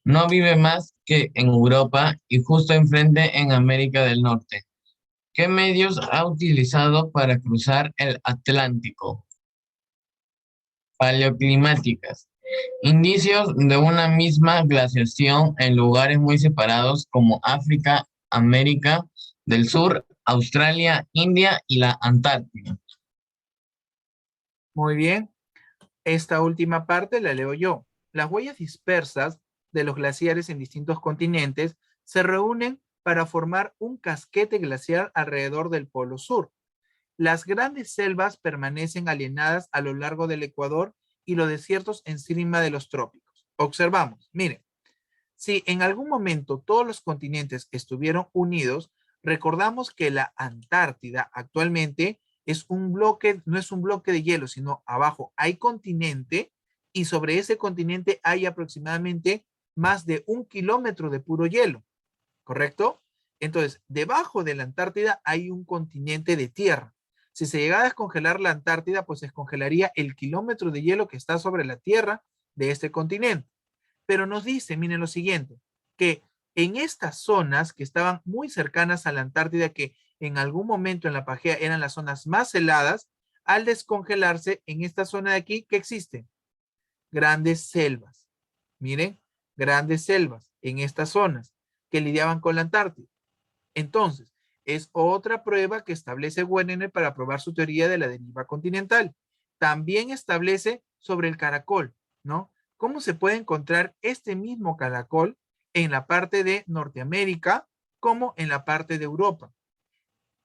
No vive más que en Europa y justo enfrente en América del Norte. ¿Qué medios ha utilizado para cruzar el Atlántico? Paleoclimáticas. Indicios de una misma glaciación en lugares muy separados como África, América del Sur, Australia, India y la Antártida. Muy bien. Esta última parte la leo yo. Las huellas dispersas de los glaciares en distintos continentes se reúnen para formar un casquete glaciar alrededor del Polo Sur. Las grandes selvas permanecen alienadas a lo largo del Ecuador y los desiertos encima de los trópicos. Observamos, miren, si en algún momento todos los continentes estuvieron unidos, recordamos que la Antártida actualmente es un bloque, no es un bloque de hielo, sino abajo hay continente y sobre ese continente hay aproximadamente más de 1 kilómetro de puro hielo, ¿correcto? Entonces, debajo de la Antártida hay un continente de tierra. Si se llegara a descongelar la Antártida, pues se descongelaría el kilómetro de hielo que está sobre la tierra de este continente. Pero nos dice, miren lo siguiente, que en estas zonas que estaban muy cercanas a la Antártida, que en algún momento en la Pangea eran las zonas más heladas, al descongelarse en esta zona de aquí, ¿qué existe? Grandes selvas. Miren, grandes selvas en estas zonas que lidiaban con la Antártida. Entonces, es otra prueba que establece Wegener para probar su teoría de la deriva continental. También establece sobre el caracol, ¿no? ¿Cómo se puede encontrar este mismo caracol en la parte de Norteamérica como en la parte de Europa?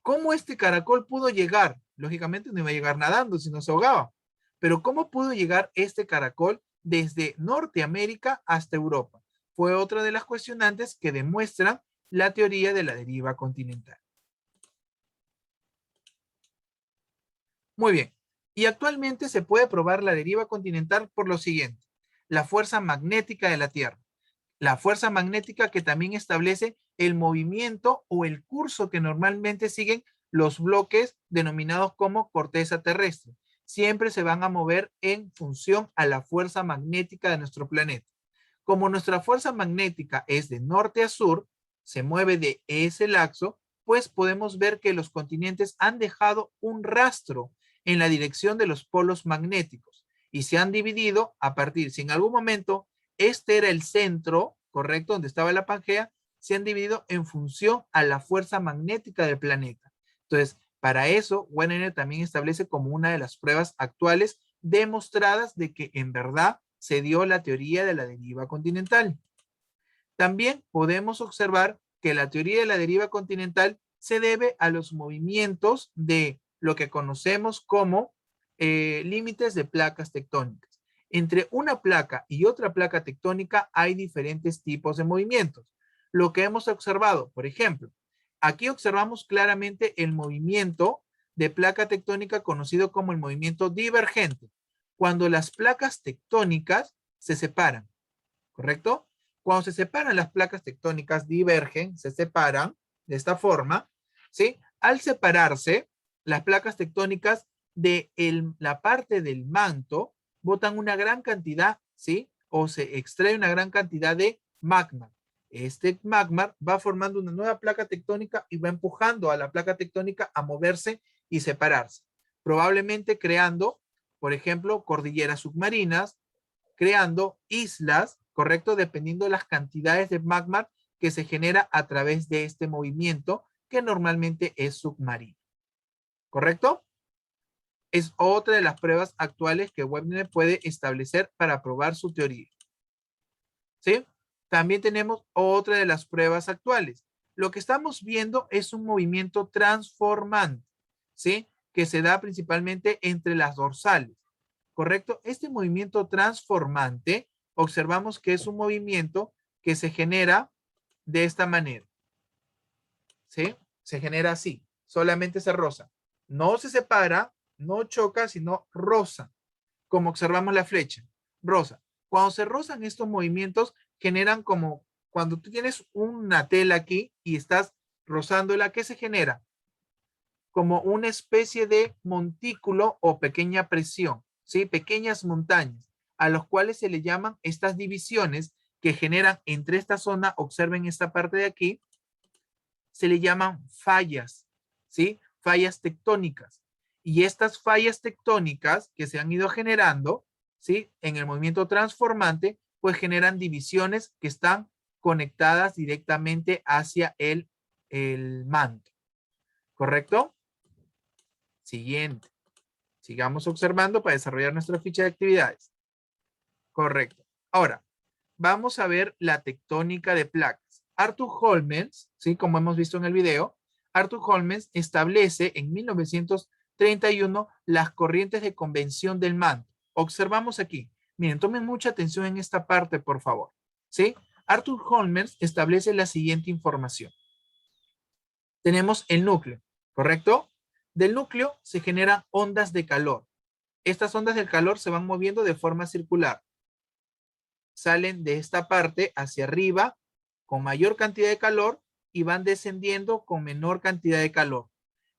¿Cómo este caracol pudo llegar? Lógicamente no iba a llegar nadando, sino se ahogaba. Pero ¿cómo pudo llegar este caracol desde Norteamérica hasta Europa? Fue otra de las cuestionantes que demuestran la teoría de la deriva continental. Muy bien. Y actualmente se puede probar la deriva continental por lo siguiente. La fuerza magnética de la Tierra. La fuerza magnética que también establece el movimiento o el curso que normalmente siguen los bloques denominados como corteza terrestre. Siempre se van a mover en función a la fuerza magnética de nuestro planeta. Como nuestra fuerza magnética es de norte a sur, se mueve de ese laxo, pues podemos ver que los continentes han dejado un rastro en la dirección de los polos magnéticos y se han dividido a partir, si en algún momento este era el centro, correcto, donde estaba la Pangea, se han dividido en función a la fuerza magnética del planeta. Entonces, para eso, Wegener también establece como una de las pruebas actuales demostradas de que en verdad se dio la teoría de la deriva continental. También podemos observar que la teoría de la deriva continental se debe a los movimientos de lo que conocemos como límites de placas tectónicas. Entre una placa y otra placa tectónica hay diferentes tipos de movimientos. Lo que hemos observado, por ejemplo, aquí observamos claramente el movimiento de placa tectónica conocido como el movimiento divergente, cuando las placas tectónicas se separan, ¿correcto? Cuando se separan las placas tectónicas, divergen, se separan de esta forma, ¿sí? Al separarse, las placas tectónicas de la parte del manto botan una gran cantidad, ¿sí? O se extrae una gran cantidad de magma. Este magma va formando una nueva placa tectónica y va empujando a la placa tectónica a moverse y separarse. Probablemente creando, por ejemplo, cordilleras submarinas, creando islas, ¿correcto? Dependiendo de las cantidades de magma que se genera a través de este movimiento que normalmente es submarino. ¿Correcto? Es otra de las pruebas actuales que Wegener puede establecer para probar su teoría. ¿Sí? También tenemos otra de las pruebas actuales. Lo que estamos viendo es un movimiento transformante, ¿sí? Que se da principalmente entre las dorsales. ¿Correcto? Este movimiento transformante, observamos que es un movimiento que se genera de esta manera. ¿Sí? Se genera así. Solamente se roza. No se separa, no choca, sino roza. Como observamos la flecha. Roza. Cuando se rozan estos movimientos, generan como cuando tú tienes una tela aquí y estás rozándola, ¿qué se genera? Como una especie de montículo o pequeña presión, ¿sí? Pequeñas montañas, a los cuales se le llaman estas divisiones que generan entre esta zona, observen esta parte de aquí, se le llaman fallas, ¿sí? Fallas tectónicas. Y estas fallas tectónicas que se han ido generando, ¿sí? En el movimiento transformante, pues generan divisiones que están conectadas directamente hacia el manto. ¿Correcto? Siguiente. Sigamos observando para desarrollar nuestra ficha de actividades. Correcto. Ahora, vamos a ver la tectónica de placas. Arthur Holmens, ¿sí? Como hemos visto en el video, Arthur Holmens establece en 1931 las corrientes de convención del manto. Observamos aquí. Miren, tomen mucha atención en esta parte, por favor. ¿Sí? Arthur Holmers establece la siguiente información. Tenemos el núcleo, ¿correcto? Del núcleo se generan ondas de calor. Estas ondas de calor se van moviendo de forma circular. Salen de esta parte hacia arriba con mayor cantidad de calor y van descendiendo con menor cantidad de calor.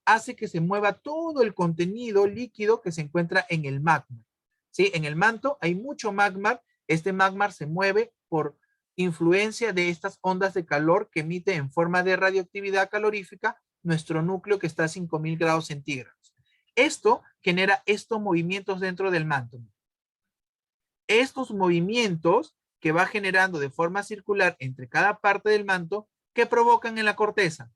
Hace que se mueva todo el contenido líquido que se encuentra en el magma. ¿Sí? En el manto hay mucho magma. Este magma se mueve por influencia de estas ondas de calor que emite en forma de radioactividad calorífica nuestro núcleo que está a 5000 grados centígrados. Esto genera estos movimientos dentro del manto. Estos movimientos que va generando de forma circular entre cada parte del manto, ¿qué provocan en la corteza?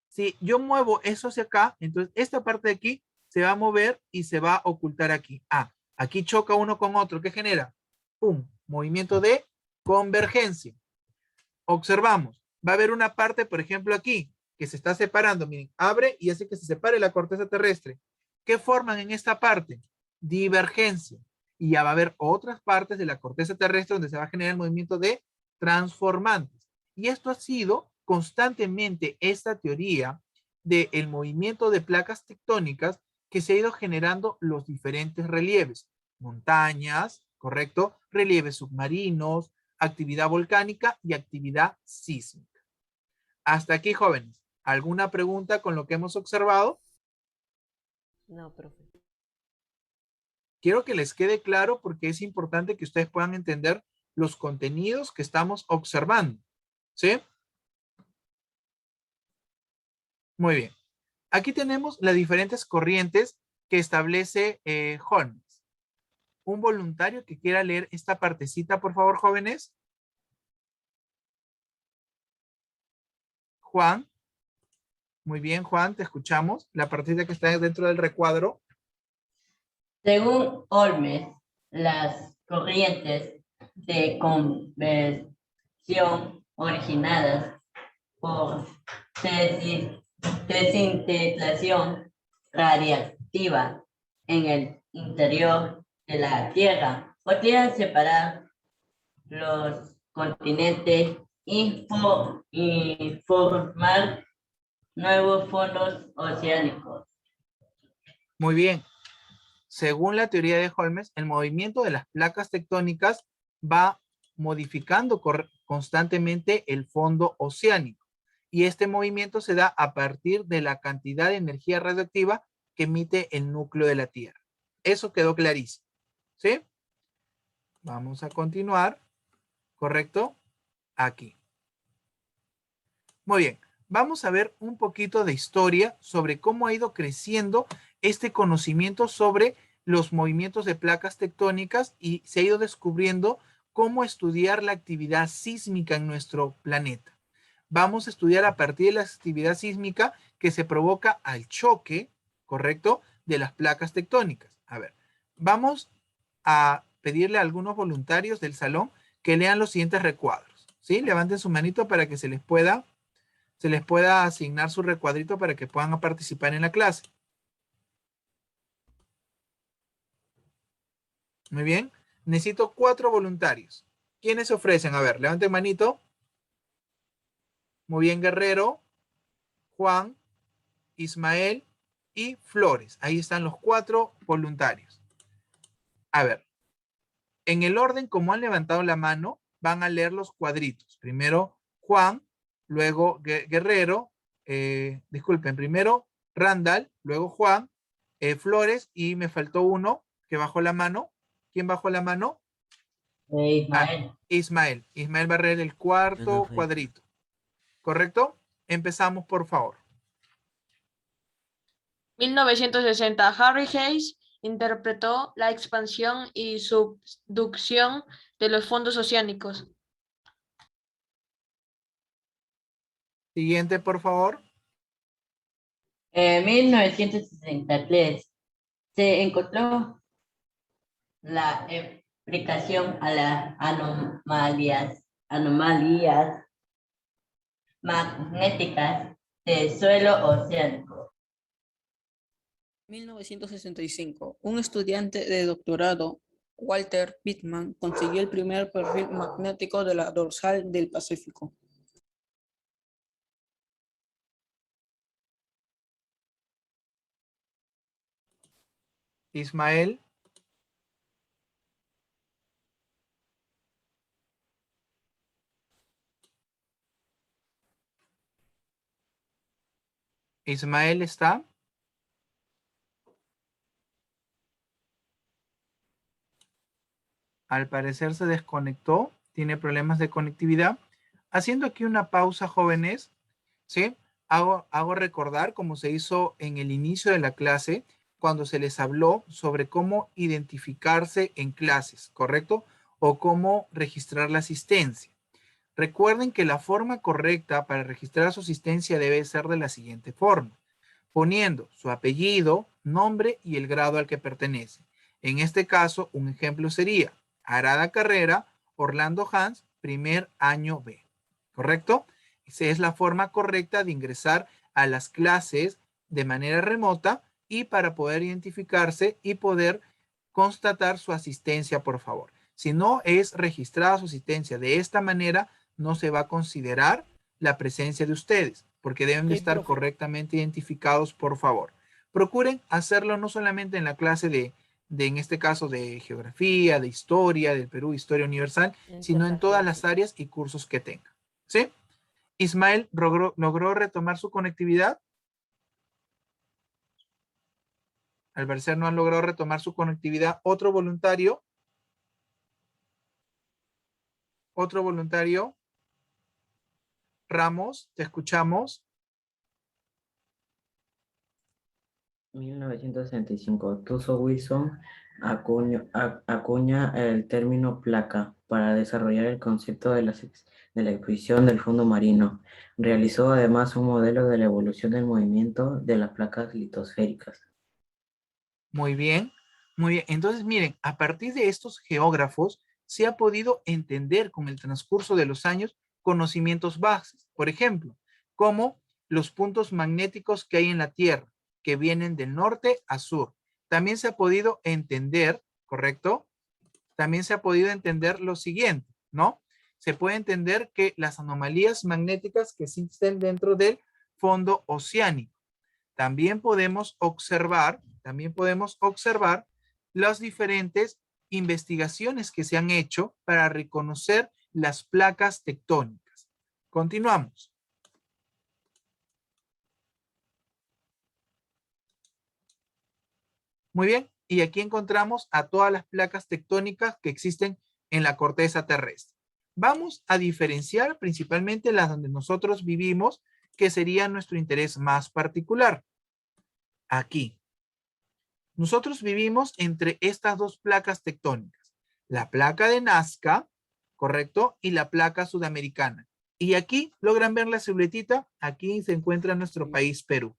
Si yo muevo eso hacia acá, entonces esta parte de aquí se va a mover y se va a ocultar aquí. Ah, aquí choca uno con otro. ¿Qué genera? ¡Pum! Movimiento de convergencia. Observamos. Va a haber una parte, por ejemplo, aquí, que se está separando. Miren, abre y hace que se separe la corteza terrestre. ¿Qué forman en esta parte? Divergencia. Y ya va a haber otras partes de la corteza terrestre donde se va a generar el movimiento de transformantes. Y esto ha sido constantemente esta teoría del movimiento de placas tectónicas que se ha ido generando los diferentes relieves. Montañas, ¿correcto? Relieves submarinos, actividad volcánica y actividad sísmica. Hasta aquí, jóvenes. ¿Alguna pregunta con lo que hemos observado? No, profe. Quiero que les quede claro porque es importante que ustedes puedan entender los contenidos que estamos observando. ¿Sí? Muy bien. Aquí tenemos las diferentes corrientes que establece Holmes. Un voluntario que quiera leer esta partecita, por favor, jóvenes. Juan. Muy bien, Juan, te escuchamos. La partecita que está dentro del recuadro. Según Holmes, las corrientes de conversión originadas por desintegración radiactiva en el interior de la Tierra podrían separar los continentes y formar nuevos fondos oceánicos. Muy bien. Según la teoría de Holmes, el movimiento de las placas tectónicas va modificando constantemente el fondo oceánico. Y este movimiento se da a partir de la cantidad de energía radioactiva que emite el núcleo de la Tierra. Eso quedó clarísimo. ¿Sí? Vamos a continuar. ¿Correcto? Aquí. Muy bien. Vamos a ver un poquito de historia sobre cómo ha ido creciendo este conocimiento sobre los movimientos de placas tectónicas y se ha ido descubriendo cómo estudiar la actividad sísmica en nuestro planeta. Vamos a estudiar a partir de la actividad sísmica que se provoca al choque, ¿correcto?, de las placas tectónicas. A ver, vamos a pedirle a algunos voluntarios del salón que lean los siguientes recuadros. ¿Sí? Levanten su manito para que se les pueda asignar su recuadrito para que puedan participar en la clase. Muy bien. Necesito 4 voluntarios. ¿Quiénes se ofrecen? A ver, levanten manito. Muy bien, Guerrero, Juan, Ismael y Flores. Ahí están los 4 voluntarios. A ver, en el orden como han levantado la mano, van a leer los cuadritos. Primero Juan, luego Guerrero, disculpen, primero Randall, luego Juan, Flores y me faltó uno que bajó la mano. ¿Quién bajó la mano? Ismael. Ismael. Ismael va a leer el cuarto cuadrito. ¿Correcto? Empezamos, por favor. 1960, Harry Hayes interpretó la expansión y subducción de los fondos oceánicos. Siguiente, por favor. En 1963 se encontró la explicación a las anomalías magnéticas del suelo oceánico. 1965, un estudiante de doctorado, Walter Pitman, consiguió el primer perfil magnético de la dorsal del Pacífico. Ismael. Ismael está. Al parecer se desconectó, tiene problemas de conectividad. Haciendo aquí una pausa, jóvenes, ¿sí? Hago recordar como se hizo en el inicio de la clase, cuando se les habló sobre cómo identificarse en clases, ¿correcto? O cómo registrar la asistencia. Recuerden que la forma correcta para registrar su asistencia debe ser de la siguiente forma, poniendo su apellido, nombre y el grado al que pertenece. En este caso, un ejemplo sería Arada Carrera, Orlando Hans, primer año B. ¿Correcto? Esa es la forma correcta de ingresar a las clases de manera remota y para poder identificarse y poder constatar su asistencia, por favor. Si no es registrada su asistencia de esta manera, no se va a considerar la presencia de ustedes, porque deben de estar correctamente identificados, por favor. Procuren hacerlo no solamente en la clase de en este caso, de geografía, de historia, del Perú, historia universal, sino en todas las áreas y cursos que tengan. ¿Sí? Ismael, ¿logró retomar su conectividad? Al parecer no han logrado retomar su conectividad. ¿Otro voluntario? ¿Otro voluntario? Ramos, te escuchamos. 1965, Tuso Wilson acuña el término placa para desarrollar el concepto de la exposición del fondo marino. Realizó además un modelo de la evolución del movimiento de las placas litosféricas. Muy bien, muy bien. Entonces, miren, a partir de estos geógrafos se ha podido entender con el transcurso de los años conocimientos básicos. Por ejemplo, como los puntos magnéticos que hay en la Tierra, que vienen del norte a sur. También se ha podido entender, ¿correcto? También se ha podido entender lo siguiente, ¿no? Se puede entender que las anomalías magnéticas que existen dentro del fondo oceánico. También podemos observar las diferentes investigaciones que se han hecho para reconocer las placas tectónicas. Continuamos. Muy bien, y aquí encontramos a todas las placas tectónicas que existen en la corteza terrestre. Vamos a diferenciar principalmente las donde nosotros vivimos, que sería nuestro interés más particular. Aquí. Nosotros vivimos entre estas dos placas tectónicas, la placa de Nazca, ¿correcto? Y la placa sudamericana. Y aquí, ¿logran ver la siluetita? Aquí se encuentra nuestro país Perú,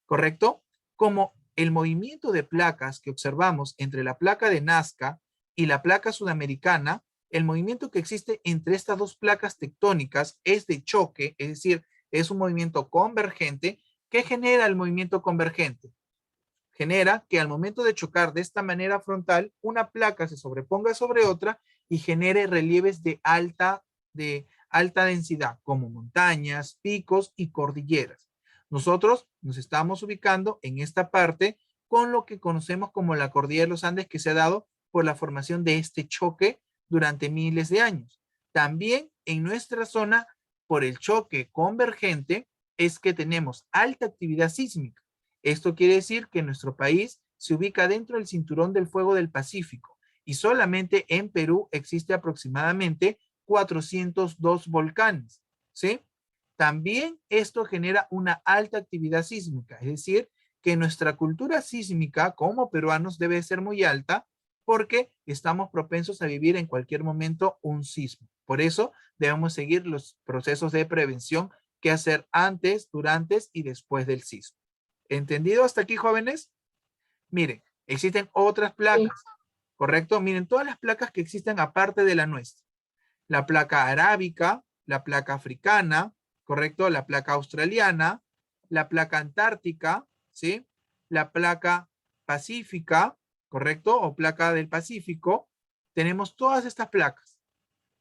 ¿correcto? Como el movimiento de placas que observamos entre la placa de Nazca y la placa sudamericana, el movimiento que existe entre estas dos placas tectónicas es de choque, es decir, es un movimiento convergente. ¿Qué genera el movimiento convergente? Genera que al momento de chocar de esta manera frontal, una placa se sobreponga sobre otra y genere relieves de alta densidad, como montañas, picos y cordilleras. Nosotros nos estamos ubicando en esta parte con lo que conocemos como la cordillera de los Andes, que se ha dado por la formación de este choque durante miles de años. También en nuestra zona, por el choque convergente, es que tenemos alta actividad sísmica. Esto quiere decir que nuestro país se ubica dentro del cinturón del fuego del Pacífico y solamente en Perú existe aproximadamente 402 volcanes, ¿sí? También esto genera una alta actividad sísmica, es decir, que nuestra cultura sísmica como peruanos debe ser muy alta porque estamos propensos a vivir en cualquier momento un sismo. Por eso debemos seguir los procesos de prevención que hacer antes, durante y después del sismo. ¿Entendido hasta aquí, jóvenes? Miren, existen otras placas, ¿correcto? Miren, todas las placas que existen aparte de la nuestra. La placa arábica, la placa africana, ¿correcto? La placa australiana, la placa antártica, ¿sí? la placa pacífica, ¿correcto? O placa del Pacífico. Tenemos todas estas placas,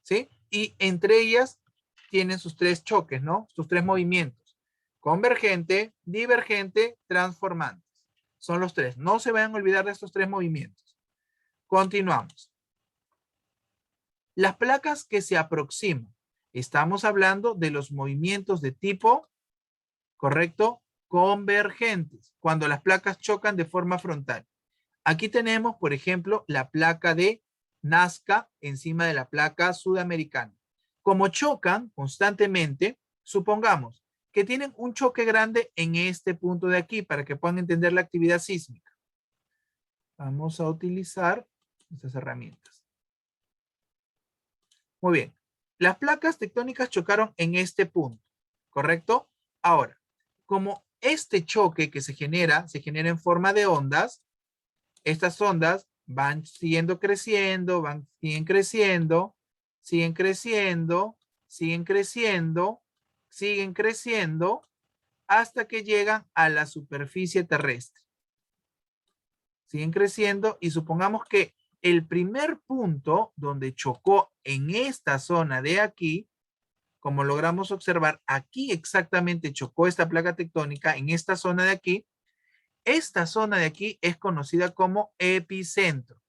¿sí? Y entre ellas tienen sus tres choques, ¿no? Sus tres movimientos. Convergente, divergente, transformantes. Son los tres. No se vayan a olvidar de estos tres movimientos. Continuamos. Las placas que se aproximan. Estamos hablando de los movimientos de tipo, ¿correcto? Convergentes, cuando las placas chocan de forma frontal. Aquí tenemos, por ejemplo, la placa de Nazca encima de la placa sudamericana. Como chocan constantemente, supongamos que tienen un choque grande en este punto de aquí para que puedan entender la actividad sísmica. Vamos a utilizar estas herramientas. Muy bien. Las placas tectónicas chocaron en este punto, ¿correcto? Ahora, como este choque que se genera en forma de ondas, estas ondas van siguiendo creciendo, siguen creciendo, siguen creciendo, siguen creciendo, siguen creciendo, hasta que llegan a la superficie terrestre. Siguen creciendo y supongamos que el primer punto donde chocó en esta zona de aquí, como logramos observar, aquí exactamente chocó esta placa tectónica en esta zona de aquí. Esta zona de aquí es conocida como epicentro,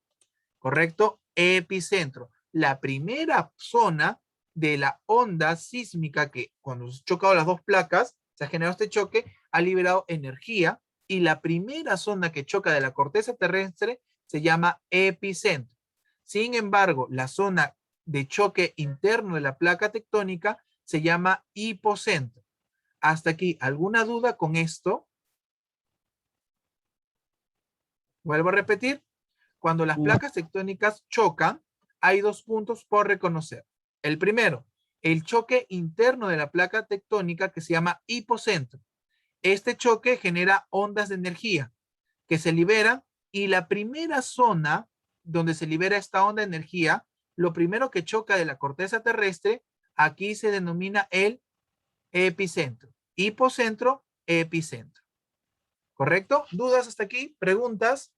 ¿correcto? Epicentro. La primera zona de la onda sísmica que cuando se han chocado las dos placas, se ha generado este choque, ha liberado energía y la primera zona que choca de la corteza terrestre se llama epicentro. Sin embargo, la zona de choque interno de la placa tectónica se llama hipocentro. Hasta aquí, ¿alguna duda con esto? Vuelvo a repetir. Cuando las placas tectónicas chocan, hay dos puntos por reconocer. El primero, el choque interno de la placa tectónica que se llama hipocentro. Este choque genera ondas de energía que se liberan y la primera zona donde se libera esta onda de energía, lo primero que choca de la corteza terrestre, aquí se denomina el epicentro. Hipocentro, epicentro. ¿Correcto? ¿Dudas hasta aquí? ¿Preguntas?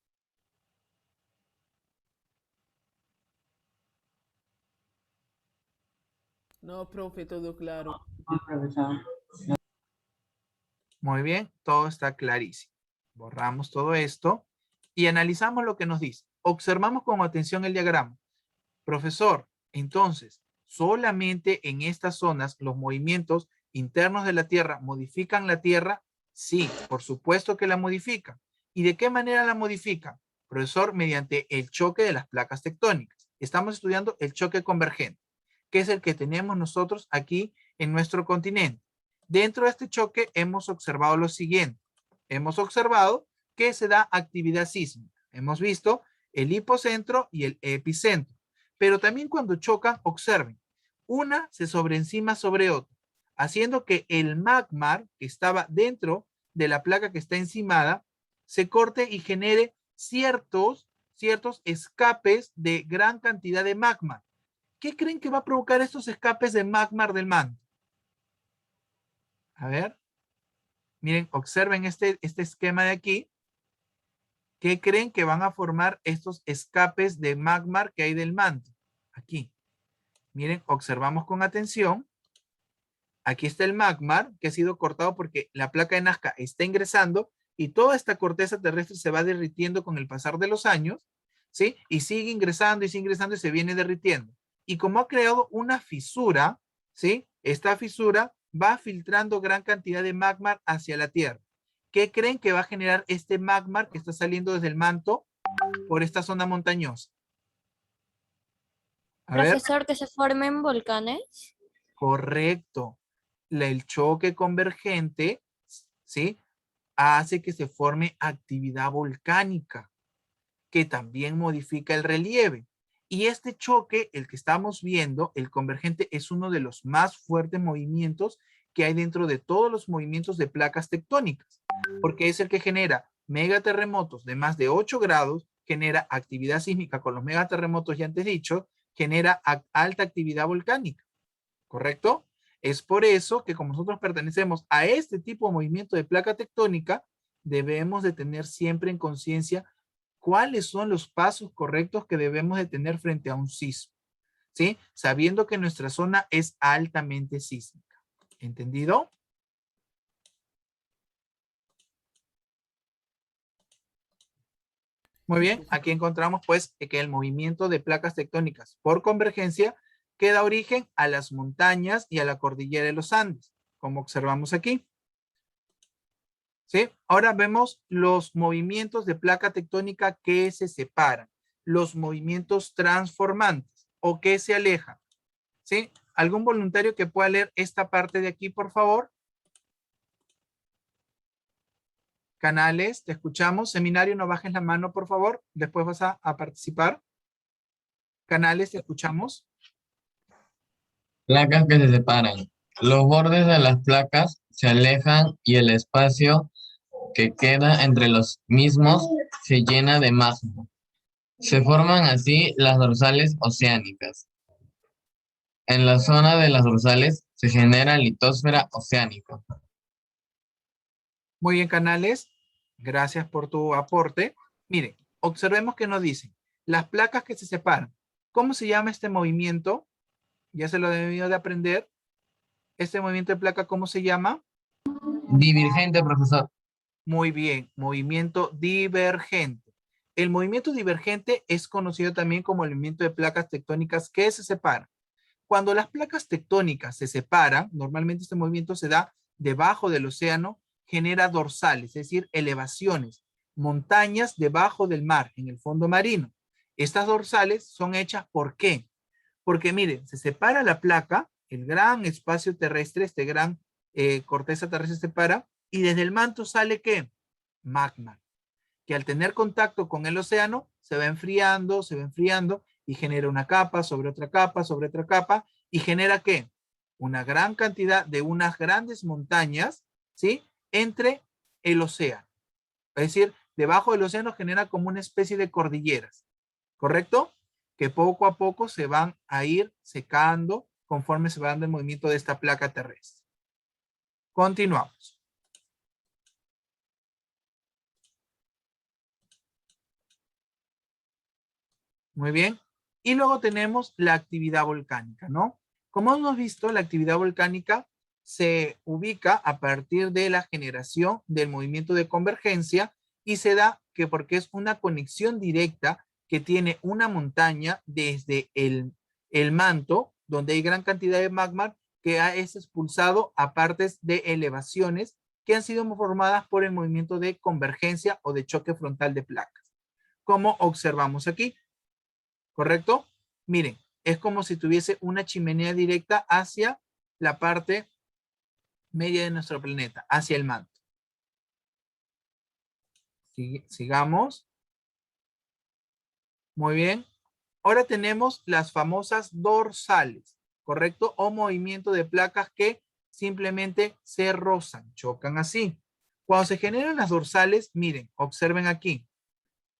No, profe, todo claro. No, profesor. Muy bien, todo está clarísimo. Borramos todo esto y analizamos lo que nos dice. Observamos con atención el diagrama. Profesor, entonces, ¿solamente en estas zonas los movimientos internos de la Tierra modifican la Tierra? Sí, por supuesto que la modifican. ¿Y de qué manera la modifican? Profesor, mediante el choque de las placas tectónicas. Estamos estudiando el choque convergente, que es el que tenemos nosotros aquí en nuestro continente. Dentro de este choque hemos observado lo siguiente. Hemos observado que se da actividad sísmica. Hemos visto el hipocentro y el epicentro. Pero también cuando chocan, observen, una se sobreencima sobre otra, haciendo que el magma que estaba dentro de la placa que está encimada se corte y genere ciertos escapes de gran cantidad de magma. ¿Qué creen que va a provocar estos escapes de magma del manto? A ver, miren, observen este esquema de aquí. ¿Qué creen que van a formar estos escapes de magma que hay del manto? Aquí. Miren, observamos con atención. Aquí está el magma que ha sido cortado porque la placa de Nazca está ingresando y toda esta corteza terrestre se va derritiendo con el pasar de los años, ¿sí? Y sigue ingresando y se viene derritiendo. Y como ha creado una fisura, ¿sí? Esta fisura va filtrando gran cantidad de magma hacia la Tierra. ¿Qué creen que va a generar este magma que está saliendo desde el manto por esta zona montañosa? A ver. Profesor, que se formen volcanes. Correcto. El choque convergente, ¿sí? Hace que se forme actividad volcánica, que también modifica el relieve. Y este choque, el que estamos viendo, el convergente, es uno de los más fuertes movimientos que hay dentro de todos los movimientos de placas tectónicas, porque es el que genera megaterremotos de más de 8 grados, genera actividad sísmica con los megaterremotos ya antes dicho, genera alta actividad volcánica, ¿correcto? Es por eso que como nosotros pertenecemos a este tipo de movimiento de placa tectónica, debemos de tener siempre en conciencia cuáles son los pasos correctos que debemos de tener frente a un sismo, ¿sí? Sabiendo que nuestra zona es altamente sísmica. ¿Entendido? Muy bien, aquí encontramos pues que el movimiento de placas tectónicas por convergencia que da origen a las montañas y a la cordillera de los Andes, como observamos aquí. ¿Sí? Ahora vemos los movimientos de placa tectónica que se separan, los movimientos transformantes o que se alejan. ¿Sí? ¿Algún voluntario que pueda leer esta parte de aquí, por favor? Canales, te escuchamos. Seminario, no bajes la mano, por favor. Después vas a participar. Canales, te escuchamos. Placas que se separan. Los bordes de las placas se alejan y el espacio que queda entre los mismos se llena de magma. Se forman así las dorsales oceánicas. En la zona de las dorsales se genera litosfera oceánica. Muy bien, Canales. Gracias por tu aporte. Miren, observemos que nos dicen las placas que se separan. ¿Cómo se llama este movimiento? Ya se lo he debido de aprender. Este movimiento de placa, ¿cómo se llama? Divergente, profesor. Muy bien, movimiento divergente. El movimiento divergente es conocido también como el movimiento de placas tectónicas que se separan. Cuando las placas tectónicas se separan, normalmente este movimiento se da debajo del océano, genera dorsales, es decir, elevaciones, montañas debajo del mar, en el fondo marino. Estas dorsales son hechas ¿por qué? Porque miren, se separa la placa, el gran espacio terrestre, este gran corteza terrestre se separa, y desde el manto sale ¿qué? Magma, que al tener contacto con el océano se va enfriando y genera una capa sobre otra capa sobre otra capa y genera ¿qué? Una gran cantidad de unas grandes montañas, ¿sí? Entre el océano. Es decir, debajo del océano genera como una especie de cordilleras, ¿correcto? Que poco a poco se van a ir secando conforme se va dando el movimiento de esta placa terrestre. Continuamos. Muy bien. Y luego tenemos la actividad volcánica, ¿no? Como hemos visto, la actividad volcánica se ubica a partir de la generación del movimiento de convergencia y se da que porque es una conexión directa que tiene una montaña desde el manto, donde hay gran cantidad de magma que es expulsado a partes de elevaciones que han sido formadas por el movimiento de convergencia o de choque frontal de placas, como observamos aquí. ¿Correcto? Miren, es como si tuviese una chimenea directa hacia la parte media de nuestro planeta, hacia el manto. Sigamos. Muy bien. Ahora tenemos las famosas dorsales, ¿correcto? O movimiento de placas que simplemente se rozan, chocan así. Cuando se generan las dorsales, miren, observen aquí.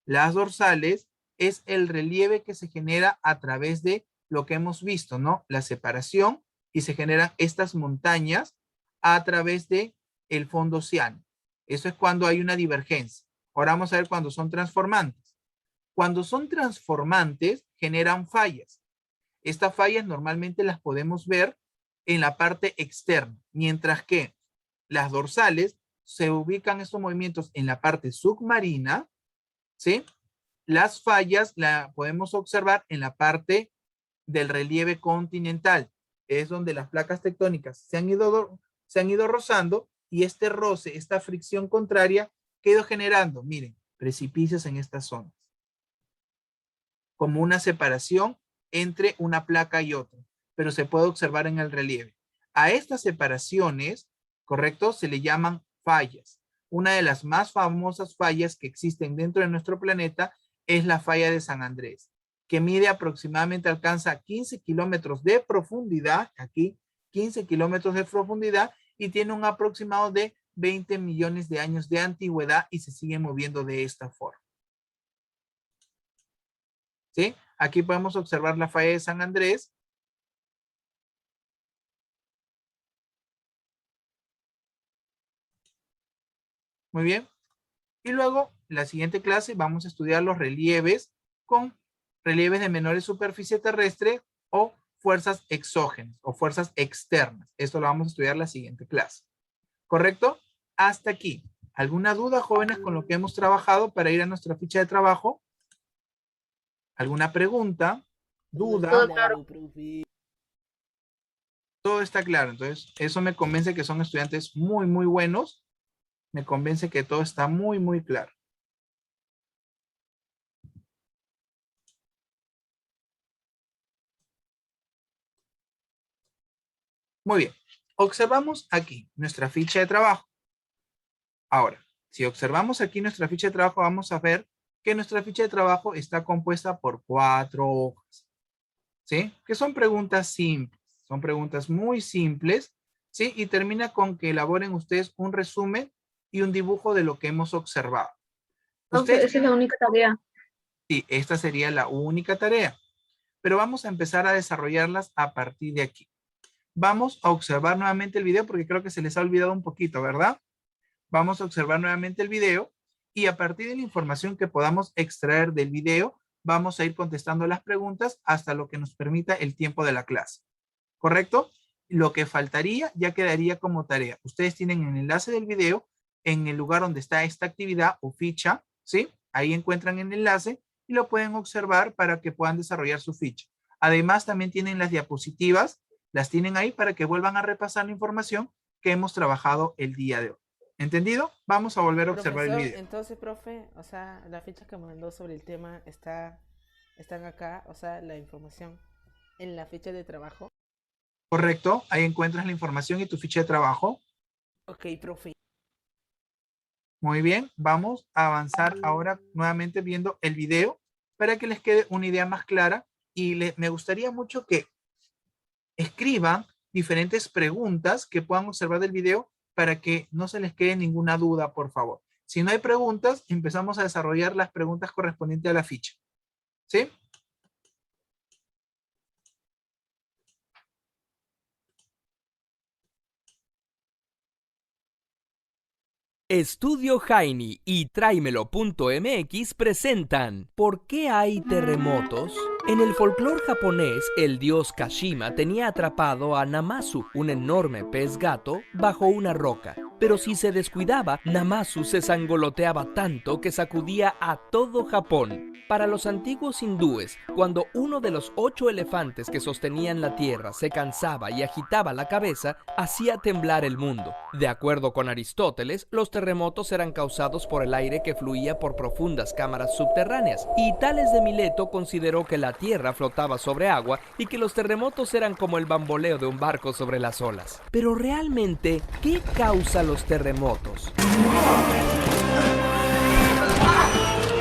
Las dorsales es el relieve que se genera a través de lo que hemos visto, ¿no? La separación y se generan estas montañas a través de el fondo oceánico. Eso es cuando hay una divergencia. Ahora vamos a ver cuando son transformantes. Cuando son transformantes, generan fallas. Estas fallas normalmente las podemos ver en la parte externa, mientras que las dorsales se ubican estos movimientos en la parte submarina, ¿sí? Las fallas las podemos observar en la parte del relieve continental. Es donde las placas tectónicas se han ido rozando y este roce, esta fricción contraria, quedó generando, miren, precipicios en estas zonas. Como una separación entre una placa y otra, pero se puede observar en el relieve. A estas separaciones, ¿correcto? Se le llaman fallas. Una de las más famosas fallas que existen dentro de nuestro planeta es la falla de San Andrés, que mide aproximadamente, alcanza 15 kilómetros de profundidad, aquí 15 kilómetros de profundidad, y tiene un aproximado de 20 millones de años de antigüedad y se sigue moviendo de esta forma. ¿Sí? Aquí podemos observar la falla de San Andrés. Muy bien. Y luego, la siguiente clase, vamos a estudiar los relieves con relieves de menores superficie terrestre o fuerzas exógenas o fuerzas externas. Esto lo vamos a estudiar la siguiente clase. ¿Correcto? Hasta aquí. ¿Alguna duda, jóvenes, con lo que hemos trabajado para ir a nuestra ficha de trabajo? ¿Alguna pregunta? ¿Duda? Todo claro. Todo está claro. Entonces, eso me convence que son estudiantes muy, muy buenos. Me convence que todo está muy, muy claro. Muy bien. Observamos aquí nuestra ficha de trabajo. Ahora, si observamos aquí nuestra ficha de trabajo, vamos a ver que nuestra ficha de trabajo está compuesta por 4 hojas. ¿Sí? Que son preguntas simples. Son preguntas muy simples. ¿Sí? Y termina con que elaboren ustedes un resumen y un dibujo de lo que hemos observado. Esa es la única tarea. Sí, esta sería la única tarea. Pero vamos a empezar a desarrollarlas a partir de aquí. Vamos a observar nuevamente el video porque creo que se les ha olvidado un poquito, ¿verdad? Vamos a observar nuevamente el video y a partir de la información que podamos extraer del video, vamos a ir contestando las preguntas hasta lo que nos permita el tiempo de la clase. ¿Correcto? Lo que faltaría ya quedaría como tarea. Ustedes tienen el enlace del video en el lugar donde está esta actividad o ficha, ¿sí? Ahí encuentran el enlace y lo pueden observar para que puedan desarrollar su ficha. Además, también tienen las diapositivas, las tienen ahí para que vuelvan a repasar la información que hemos trabajado el día de hoy. ¿Entendido? Vamos a volver a observar el video. Entonces, profe, o sea, las fichas que me mandó sobre el tema están acá, o sea, la información en la ficha de trabajo. Correcto, ahí encuentras la información y tu ficha de trabajo. Ok, profe. Muy bien, vamos a avanzar ahora nuevamente viendo el video para que les quede una idea más clara y me gustaría mucho que escriban diferentes preguntas que puedan observar del video para que no se les quede ninguna duda, por favor. Si no hay preguntas, empezamos a desarrollar las preguntas correspondientes a la ficha. ¿Sí? Estudio Jaini y Tráemelo.mx presentan ¿Por qué hay terremotos? En el folclore japonés, el dios Kashima tenía atrapado a Namazu, un enorme pez gato, bajo una roca. Pero si se descuidaba, Namazu se sangoloteaba tanto que sacudía a todo Japón. Para los antiguos hindúes, cuando uno de los 8 elefantes que sostenían la tierra se cansaba y agitaba la cabeza, hacía temblar el mundo. De acuerdo con Aristóteles, los terremotos eran causados por el aire que fluía por profundas cámaras subterráneas, y Tales de Mileto consideró que la tierra flotaba sobre agua y que los terremotos eran como el bamboleo de un barco sobre las olas. Pero realmente, ¿qué causa los terremotos?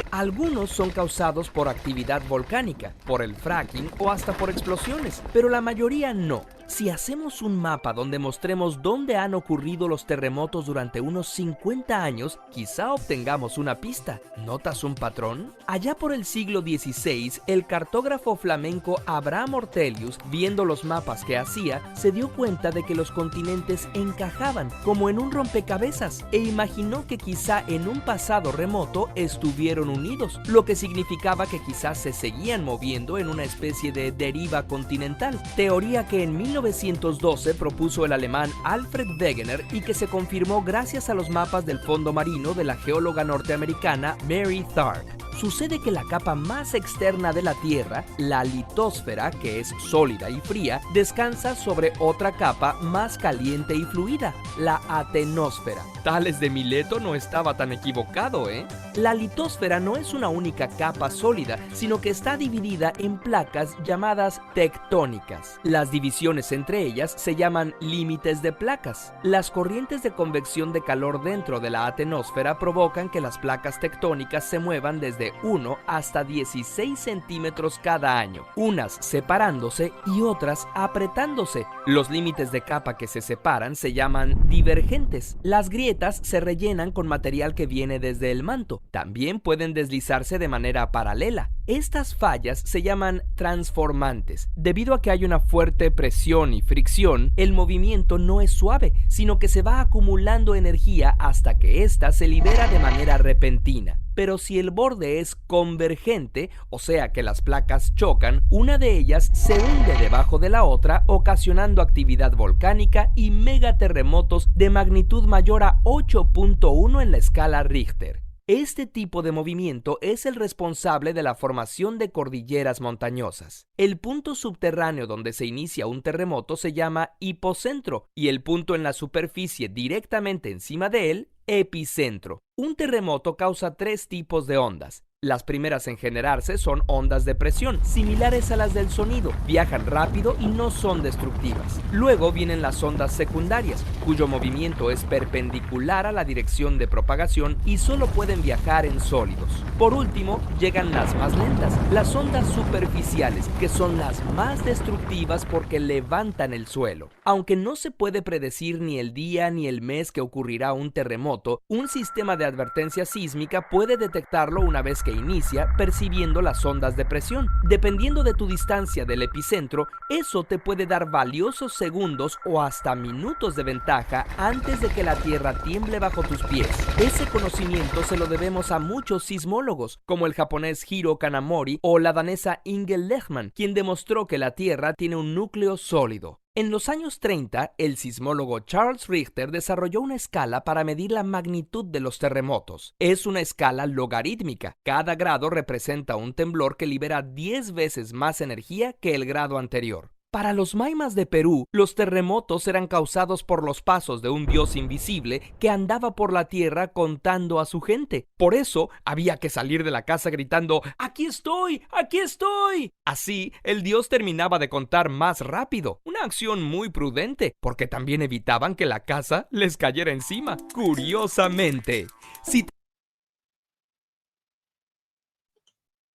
Algunos son causados por actividad volcánica, por el fracking o hasta por explosiones, pero la mayoría no. Si hacemos un mapa donde mostremos dónde han ocurrido los terremotos durante unos 50 años, quizá obtengamos una pista. ¿Notas un patrón? Allá por el siglo XVI, el cartógrafo flamenco Abraham Ortelius, viendo los mapas que hacía, se dio cuenta de que los continentes encajaban como en un rompecabezas e imaginó que quizá en un pasado remoto estuvieron unidos, lo que significaba que quizás se seguían moviendo en una especie de deriva continental, teoría que en 1912 propuso el alemán Alfred Wegener y que se confirmó gracias a los mapas del fondo marino de la geóloga norteamericana Mary Tharp. Sucede que la capa más externa de la Tierra, la litosfera, que es sólida y fría, descansa sobre otra capa más caliente y fluida, la atenosfera. Tales de Mileto no estaba tan equivocado, ¿eh? La litosfera no es una única capa sólida, sino que está dividida en placas llamadas tectónicas. Las divisiones entre ellas se llaman límites de placas. Las corrientes de convección de calor dentro de la atenosfera provocan que las placas tectónicas se muevan desde 1 hasta 16 centímetros cada año, unas separándose y otras apretándose. Los límites de capa que se separan se llaman divergentes. Las grietas se rellenan con material que viene desde el manto. También pueden deslizarse de manera paralela. Estas fallas se llaman transformantes. Debido a que hay una fuerte presión y fricción, el movimiento no es suave, sino que se va acumulando energía hasta que ésta se libera de manera repentina. Pero si el borde es convergente, o sea que las placas chocan, una de ellas se hunde debajo de la otra, ocasionando actividad volcánica y megaterremotos de magnitud mayor a 8.1 en la escala Richter. Este tipo de movimiento es el responsable de la formación de cordilleras montañosas. El punto subterráneo donde se inicia un terremoto se llama hipocentro y el punto en la superficie directamente encima de él, epicentro. Un terremoto causa 3 tipos de ondas. Las primeras en generarse son ondas de presión, similares a las del sonido, viajan rápido y no son destructivas. Luego vienen las ondas secundarias, cuyo movimiento es perpendicular a la dirección de propagación y solo pueden viajar en sólidos. Por último, llegan las más lentas, las ondas superficiales, que son las más destructivas porque levantan el suelo. Aunque no se puede predecir ni el día ni el mes que ocurrirá un terremoto, un sistema de advertencia sísmica puede detectarlo una vez que inicia, percibiendo las ondas de presión. Dependiendo de tu distancia del epicentro, eso te puede dar valiosos segundos o hasta minutos de ventaja antes de que la Tierra tiemble bajo tus pies. Ese conocimiento se lo debemos a muchos sismólogos, como el japonés Hiro Kanamori o la danesa Inge Lehmann, quien demostró que la Tierra tiene un núcleo sólido. En los años 30, el sismólogo Charles Richter desarrolló una escala para medir la magnitud de los terremotos. Es una escala logarítmica. Cada grado representa un temblor que libera 10 veces más energía que el grado anterior. Para los Maimas de Perú, los terremotos eran causados por los pasos de un dios invisible que andaba por la tierra contando a su gente. Por eso, había que salir de la casa gritando ¡Aquí estoy! ¡Aquí estoy! Así, el dios terminaba de contar más rápido. Una acción muy prudente, porque también evitaban que la casa les cayera encima. Curiosamente.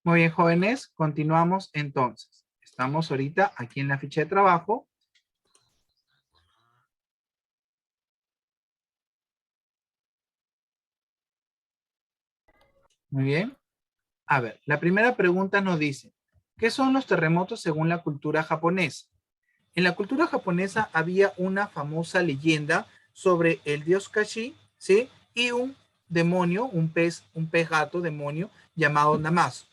Muy bien, jóvenes, continuamos entonces. Estamos ahorita aquí en la ficha de trabajo. Muy bien. A ver, la primera pregunta nos dice, ¿qué son los terremotos según la cultura japonesa? En la cultura japonesa había una famosa leyenda sobre el dios Kashi, ¿sí? Y un demonio, un pez gato demonio llamado Namazu.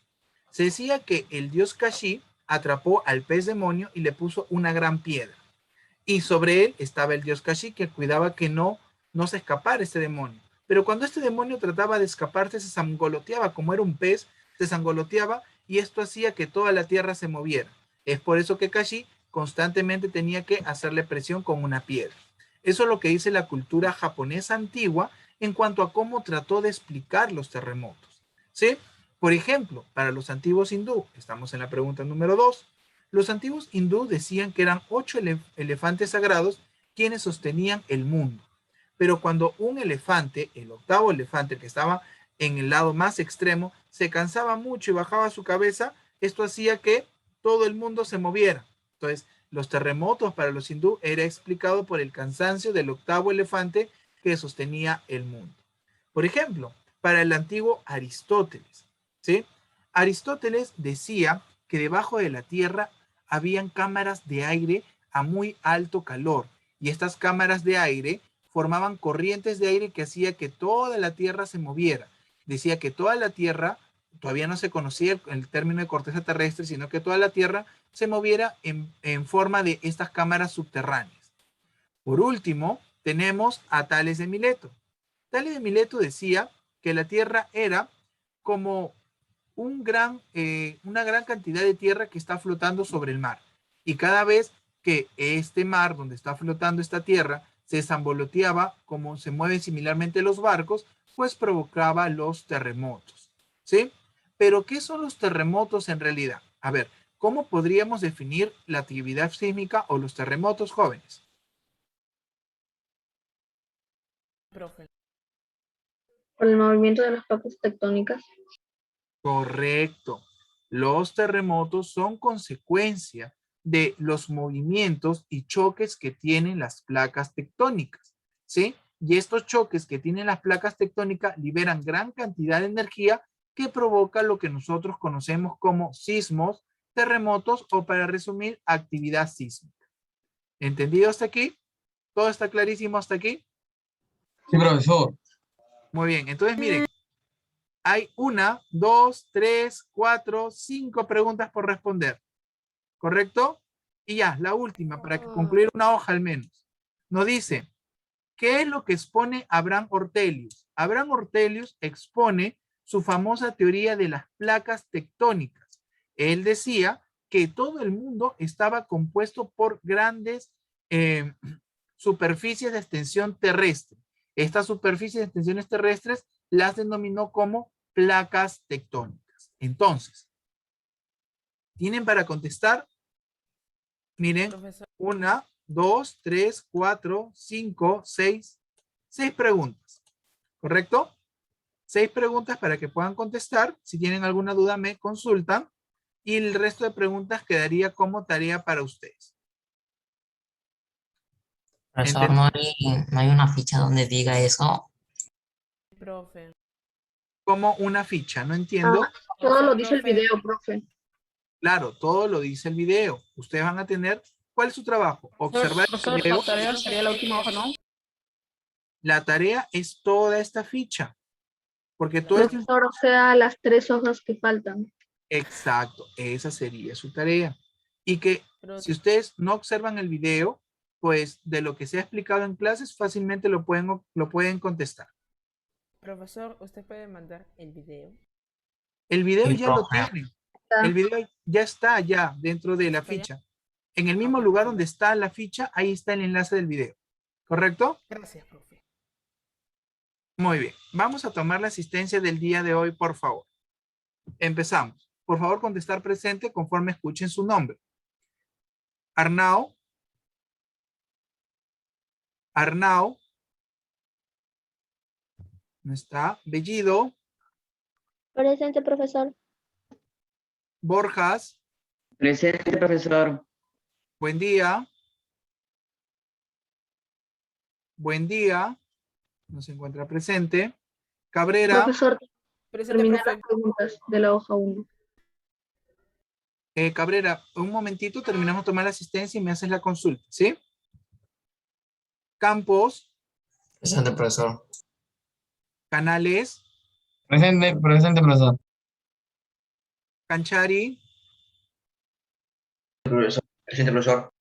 Se decía que el dios Kashi atrapó al pez demonio y le puso una gran piedra. Y sobre él estaba el dios Kashi que cuidaba que no se escapara este demonio. Pero cuando este demonio trataba de escaparse, se sangoloteaba, como era un pez, se sangoloteaba y esto hacía que toda la tierra se moviera. Es por eso que Kashi constantemente tenía que hacerle presión con una piedra. Eso es lo que dice la cultura japonesa antigua en cuanto a cómo trató de explicar los terremotos, ¿sí? Por ejemplo, para los antiguos hindú, estamos en la pregunta número 2, los antiguos hindú decían que eran 8 elefantes sagrados quienes sostenían el mundo. Pero cuando un elefante, el octavo elefante que estaba en el lado más extremo, se cansaba mucho y bajaba su cabeza, esto hacía que todo el mundo se moviera. Entonces, los terremotos para los hindú era explicado por el cansancio del octavo elefante que sostenía el mundo. Por ejemplo, para el antiguo Aristóteles, ¿sí? Aristóteles decía que debajo de la tierra habían cámaras de aire a muy alto calor y estas cámaras de aire formaban corrientes de aire que hacía que toda la tierra se moviera. Decía que toda la tierra, todavía no se conocía el término de corteza terrestre, sino que toda la tierra se moviera en forma de estas cámaras subterráneas. Por último, tenemos a Tales de Mileto. Tales de Mileto decía que la tierra era como una gran cantidad de tierra que está flotando sobre el mar. Y cada vez que este mar, donde está flotando esta tierra, se zamboloteaba, como se mueven similarmente los barcos, pues provocaba los terremotos, ¿sí? Pero, ¿qué son los terremotos en realidad? A ver, ¿cómo podríamos definir la actividad sísmica o los terremotos, jóvenes? Profe. Por el movimiento de las placas tectónicas. Correcto. Los terremotos son consecuencia de los movimientos y choques que tienen las placas tectónicas, ¿sí? Y estos choques que tienen las placas tectónicas liberan gran cantidad de energía que provoca lo que nosotros conocemos como sismos, terremotos o, para resumir, actividad sísmica. ¿Entendido hasta aquí? ¿Todo está clarísimo hasta aquí? Sí, profesor. Muy bien, entonces miren, hay 1, 2, 3, 4, 5 preguntas por responder, ¿correcto? Y ya, la última, para concluir una hoja al menos. Nos dice, ¿qué es lo que expone Abraham Ortelius? Abraham Ortelius expone su famosa teoría de las placas tectónicas. Él decía que todo el mundo estaba compuesto por grandes superficies de extensión terrestre. Estas superficies de extensiones terrestres las denominó como placas tectónicas. Entonces, ¿tienen para contestar? Miren, Profesor. 1, 2, 3, 4, 5, 6. 6 preguntas. ¿Correcto? 6 preguntas para que puedan contestar. Si tienen alguna duda, me consultan. Y el resto de preguntas quedaría como tarea para ustedes. Profesor, no hay una ficha donde diga eso. Profe. Como una ficha, no entiendo. Todo lo dice el video, profe. Claro, todo lo dice el video. Ustedes van a tener, ¿cuál es su trabajo? Observar el video. La tarea sería la última hoja, ¿no? La tarea es toda esta ficha. Porque todo esto... Profesor, o sea, las 3 hojas que faltan. Exacto, esa sería su tarea. Y que si ustedes no observan el video, pues de lo que se ha explicado en clases, fácilmente lo pueden contestar. Profesor, ¿usted puede mandar el video? El video Sí, ya lo profe. tienen. El video ya está dentro de la ficha. En el mismo lugar donde está la ficha, ahí está el enlace del video. ¿Correcto? Gracias, profe. Muy bien. Vamos a tomar la asistencia del día de hoy, por favor. Empezamos. Por favor, contestar presente conforme escuchen su nombre. Arnau. Arnau. ¿No está? Bellido. Presente, profesor. Borjas. Presente, profesor. Buen día. Buen día. No se encuentra presente. Cabrera. Profesor, Presente, terminé profe. las preguntas de la hoja 1. Cabrera, un momentito, terminamos de tomar la asistencia y me haces la consulta, ¿sí? Campos. Presente, profesor. Canales. Presente, profesor. Canchari. Presente, profesor.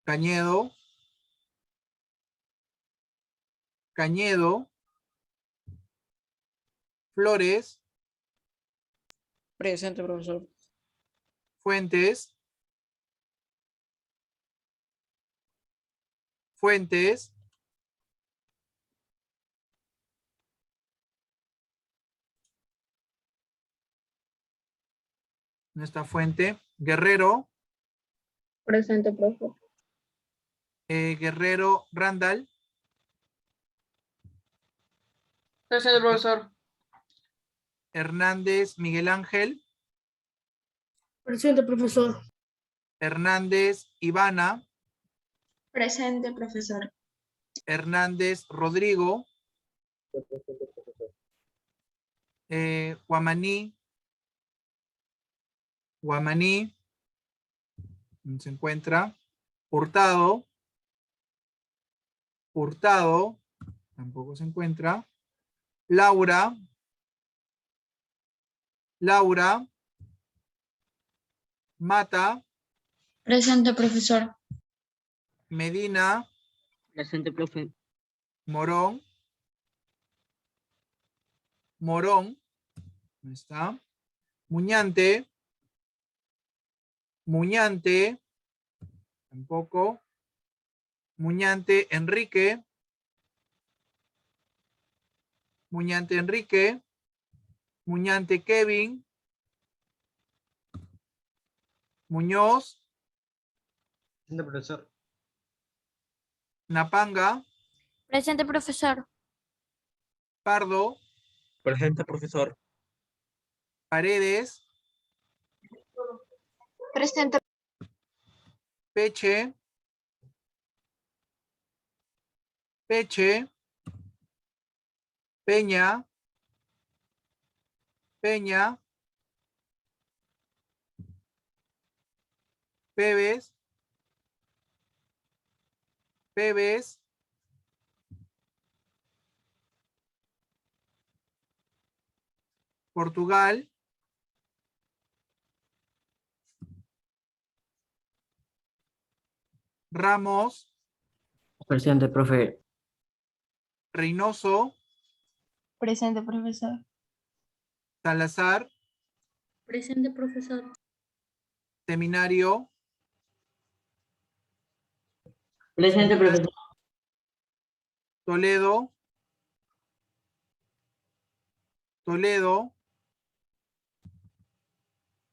Cañedo. Cañedo. Flores. Presente, profesor. Fuentes. Fuentes. No está Fuente. Guerrero. Presente, profe. Guerrero Randall. Presente, profesor. Hernández Miguel Ángel. Presente, profesor. Hernández Ivana. Presente, profesor. Hernández Rodrigo. Guamaní. Guamaní. No se encuentra. Hurtado. Hurtado. Tampoco se encuentra. Laura. Laura. Mata. Presente, profesor. Medina. Presente, profe. Morón. Morón. ¿Dónde está? Muñante. Muñante. Tampoco. Muñante Enrique. Muñante Enrique. Muñante Kevin. Muñoz. Presente, profesor. Napanga. Presente, profesor. Pardo. Presente, profesor. Paredes. Presente. Peche. Peche. Peña. Peña, Pebes, Portugal, Ramos, Presente, profe. Reynoso, Presente, profesor. Salazar, Presente, profesor. Seminario, Presente, profesor. Toledo,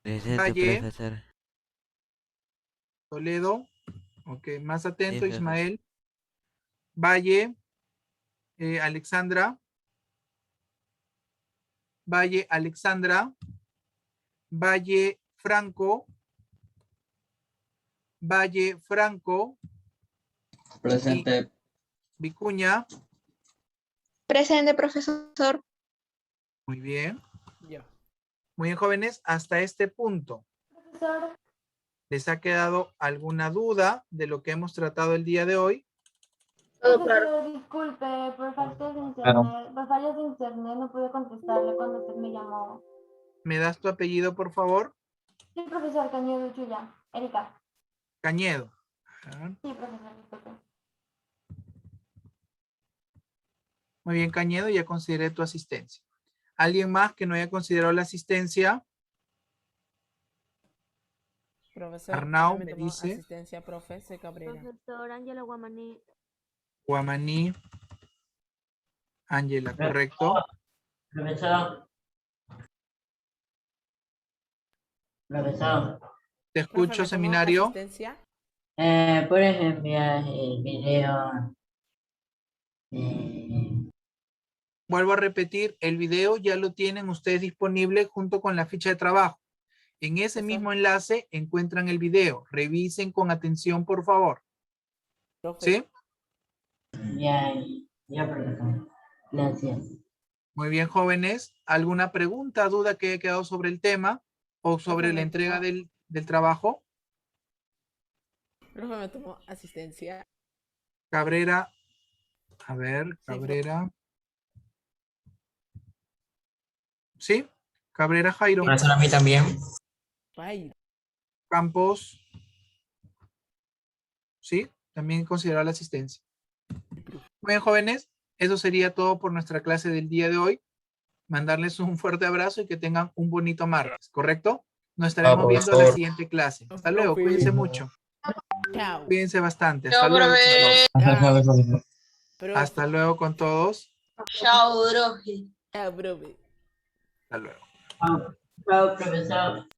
Presente, Valle, profesor. Toledo, ok, más atento, Sí, profesor. Ismael, Valle, Alexandra, Valle, Alexandra, Valle, Franco, Presente. Vicuña, Presente, profesor. muy bien. Yo. Muy bien, jóvenes, hasta este punto. Profesor. ¿Les ha quedado alguna duda de lo que hemos tratado el día de hoy? Todo claro. Disculpe, por falta de Claro. por fallas de internet no pude contestarle cuando usted me llamó. ¿Me das tu apellido, por favor? Sí, profesor Cañedo Chuya. Erika. Cañedo. Ajá. Sí, profesor, disculpe. Muy bien, Cañedo, ya consideré tu asistencia. ¿Alguien más que no haya considerado la asistencia? Profesor, Arnau me me tomó dice. asistencia, profe, C. Cabrera. Profesor Ángela Guamaní. Guamaní. Ángela, correcto. Profesor. Profesor. Te Profe, escucho, ¿me tomó seminario. asistencia? ¿Puedes enviar el video? eh, Vuelvo a repetir, el video ya lo tienen ustedes disponible junto con la ficha de trabajo. En ese mismo enlace encuentran el video. Revisen con atención, por favor. Profe. ¿Sí? Ya, profesor. Gracias. Muy bien, jóvenes. ¿Alguna pregunta, duda que haya quedado sobre el tema o sobre Profe, la me entrega tomó- del trabajo? Profe, me tomó asistencia. Cabrera. A ver, Sí, Cabrera. ¿Sí? Cabrera Jairo. Profesor, a mí también. Ay, Campos. ¿Sí? También considerar la asistencia. Muy bien, jóvenes. Eso sería todo por nuestra clase del día de hoy. Mandarles un fuerte abrazo y que tengan un bonito martes, ¿correcto? Nos estaremos viendo en la siguiente clase. Hasta luego, profe. cuídense mucho. Chao. Cuídense bastante. Chao, Hasta luego, profe. chicos. Profe. Hasta luego con todos. Chao, Drogi. Chao, profe. Hasta luego. Chao, profesor.